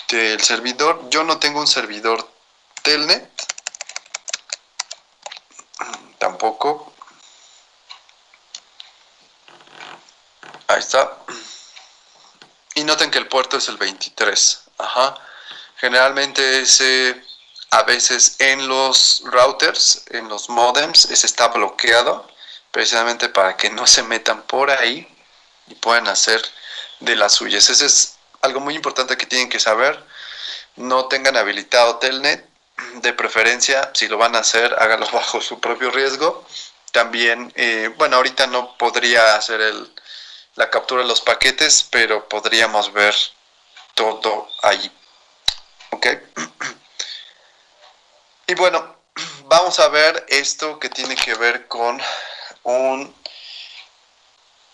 del servidor. Yo no tengo un servidor Telnet, tampoco. Ahí está. Y noten que el puerto es el 23. Generalmente ese, a veces en los routers, en los modems, ese está bloqueado, precisamente para que no se metan por ahí y puedan hacer de las suyas. Ese es algo muy importante que tienen que saber. No tengan habilitado Telnet. De preferencia, si lo van a hacer, háganlo bajo su propio riesgo. También, bueno, ahorita no podría hacer la captura de los paquetes, pero podríamos ver todo ahí. ¿Ok? Y bueno, vamos a ver esto que tiene que ver con un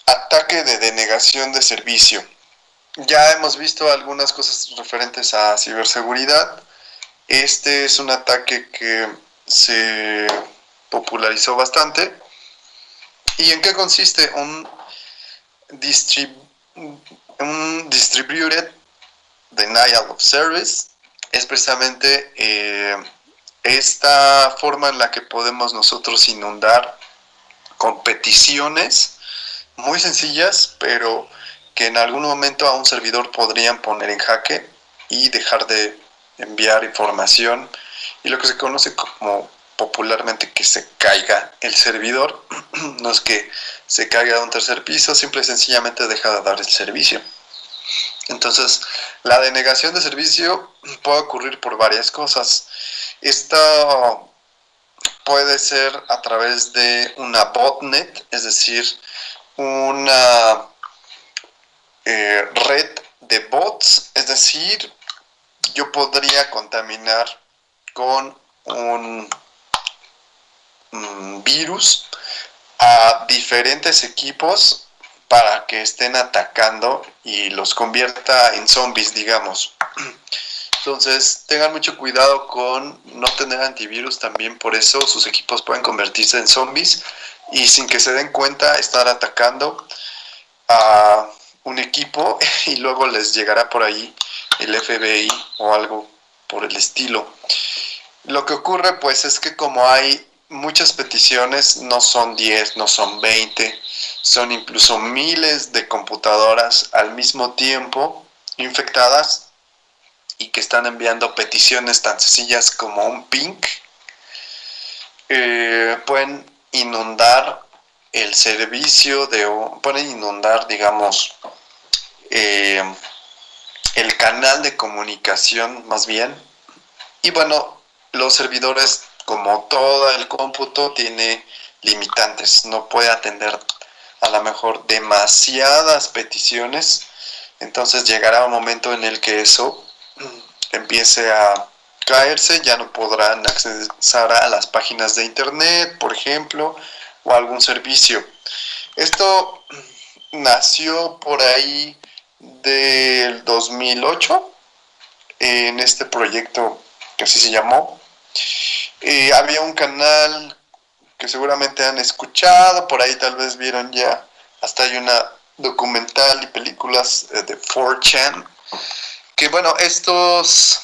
ataque de denegación de servicio. Ya hemos visto algunas cosas referentes a ciberseguridad. Este es un ataque que se popularizó bastante. ¿Y en qué consiste? Un Distributed Denial of Service es precisamente esta forma en la que podemos nosotros inundar con peticiones muy sencillas, pero que en algún momento a un servidor podrían poner en jaque y dejar de enviar información, y lo que se conoce como popularmente que se caiga el servidor. No es que se caiga de un tercer piso, simple y sencillamente deja de dar el servicio. Entonces, la denegación de servicio puede ocurrir por varias cosas. Esta puede ser a través de una botnet, es decir, una red de bots, es decir, yo podría contaminar con un virus a diferentes equipos para que estén atacando y los convierta en zombies, digamos. Entonces, tengan mucho cuidado con no tener antivirus también, por eso sus equipos pueden convertirse en zombies y sin que se den cuenta estar atacando a un equipo y luego les llegará por ahí el FBI o algo por el estilo. Lo que ocurre pues es que como hay muchas peticiones, no son 10, no son 20, son incluso miles de computadoras al mismo tiempo infectadas y que están enviando peticiones tan sencillas como un ping, pueden inundar el servicio, pueden inundar, digamos, el canal de comunicación más bien. Y bueno, los servidores, como todo el cómputo, tiene limitantes, no puede atender a lo mejor demasiadas peticiones, entonces llegará un momento en el que eso empiece a caerse, ya no podrán acceder a las páginas de internet, por ejemplo, o a algún servicio. Esto nació por ahí del 2008 en este proyecto que así se llamó. Había un canal que seguramente han escuchado, por ahí tal vez vieron ya, hasta hay una documental y películas de 4chan, que bueno, estos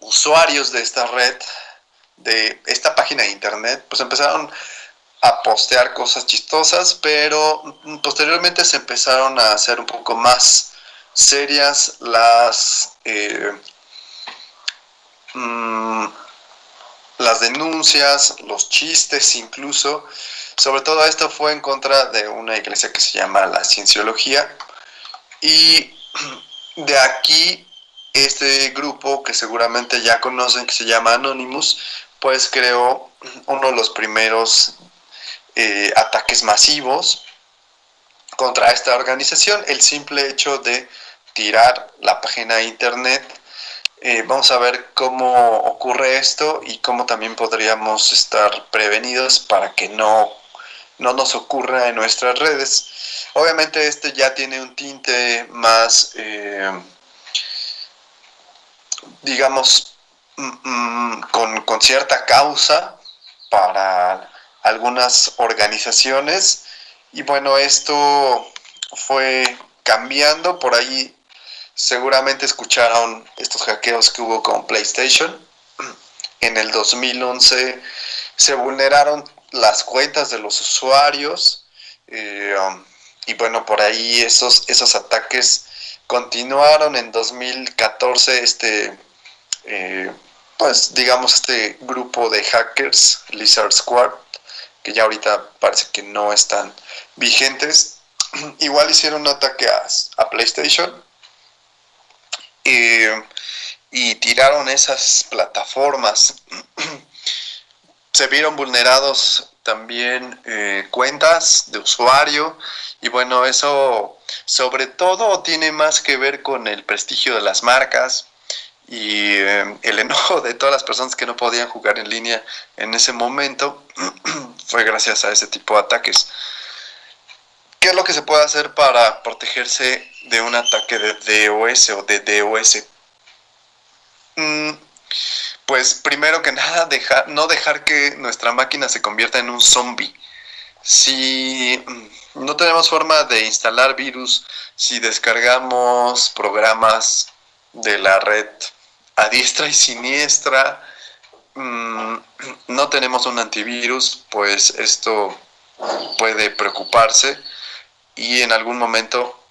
usuarios de esta red, de esta página de internet, pues empezaron a postear cosas chistosas, pero posteriormente se empezaron a hacer un poco más serias las denuncias, los chistes incluso. Sobre todo esto fue en contra de una iglesia que se llama la Cienciología, y de aquí este grupo que seguramente ya conocen, que se llama Anonymous, pues creó uno de los primeros ataques masivos contra esta organización. El simple hecho de tirar la página de internet. Vamos a ver cómo ocurre esto y cómo también podríamos estar prevenidos para que no nos ocurra en nuestras redes. Obviamente este ya tiene un tinte más, digamos, con cierta causa para algunas organizaciones, y bueno, esto fue cambiando. Por ahí seguramente escucharon estos hackeos que hubo con PlayStation. En el 2011 se vulneraron las cuentas de los usuarios, y bueno, por ahí esos ataques continuaron. En 2014 pues digamos este grupo de hackers, Lizard Squad, que ya ahorita parece que no están vigentes, igual hicieron un ataque a PlayStation, y tiraron esas plataformas. Se vieron vulnerados también cuentas de usuario y bueno, eso sobre todo tiene más que ver con el prestigio de las marcas y el enojo de todas las personas que no podían jugar en línea en ese momento fue gracias a ese tipo de ataques. ¿Qué es lo que se puede hacer para protegerse de un ataque de DOS o de DOS? Mm, pues primero que nada, no dejar que nuestra máquina se convierta en un zombie. Si no tenemos forma de instalar virus, si descargamos programas de la red a diestra y siniestra, no tenemos un antivirus, pues esto puede preocuparse y en algún momento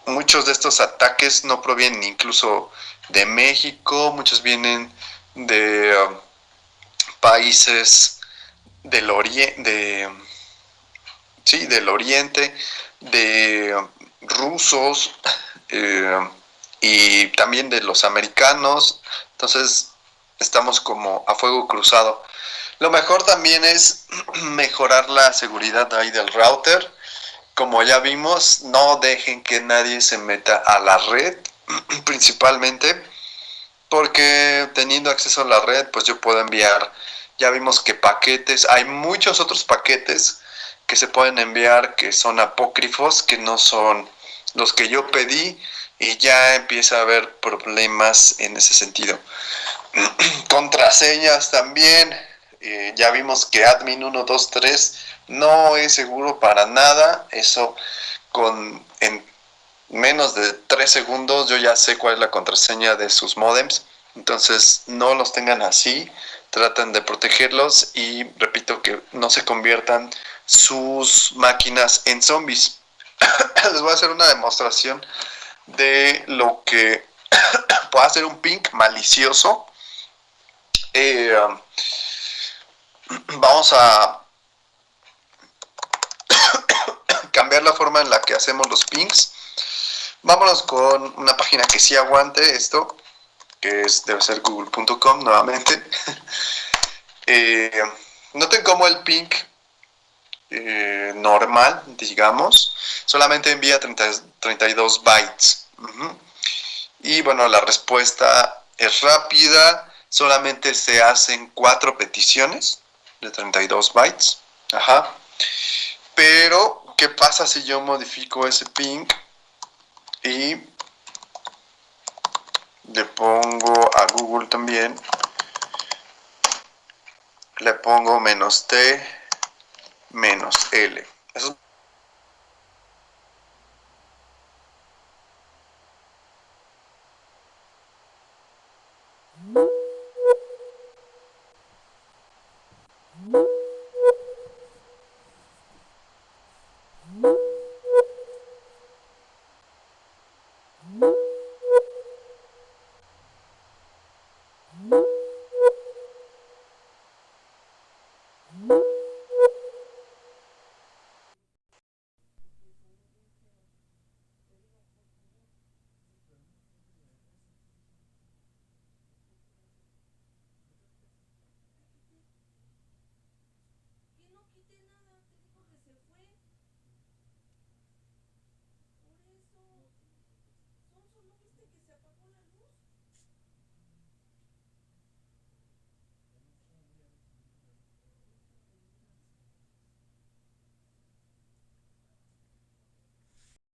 muchos de estos ataques no provienen incluso de México, muchos vienen de países del oriente, sí, del oriente, de rusos eh, y también de los americanos. Entonces estamos como a fuego cruzado. Lo mejor también es mejorar la seguridad ahí del router. Como ya vimos, no dejen que nadie se meta a la red, principalmente porque teniendo acceso a la red, pues yo puedo enviar, ya vimos que paquetes, hay muchos otros paquetes que se pueden enviar que son apócrifos, que no son los que yo pedí y ya empieza a haber problemas en ese sentido. Contraseñas también, ya vimos que admin 123 no es seguro para nada, eso en menos de 3 segundos yo ya sé cuál es la contraseña de sus modems. Entonces no los tengan así, traten de protegerlos y repito que no se conviertan sus máquinas en zombies. Les voy a hacer una demostración de lo que puede hacer un ping malicioso. Eh, Vamos a cambiar la forma en la que hacemos los pings. Vámonos con una página que sí aguante esto, que debe ser google.com nuevamente. Noten cómo el ping normal, digamos, solamente envía 32 bytes. Y bueno, la respuesta es rápida, solamente se hacen 4 peticiones de 32 bytes. Ajá. Pero, ¿qué pasa si yo modifico ese ping y le pongo a Google también, le pongo -t -l? Eso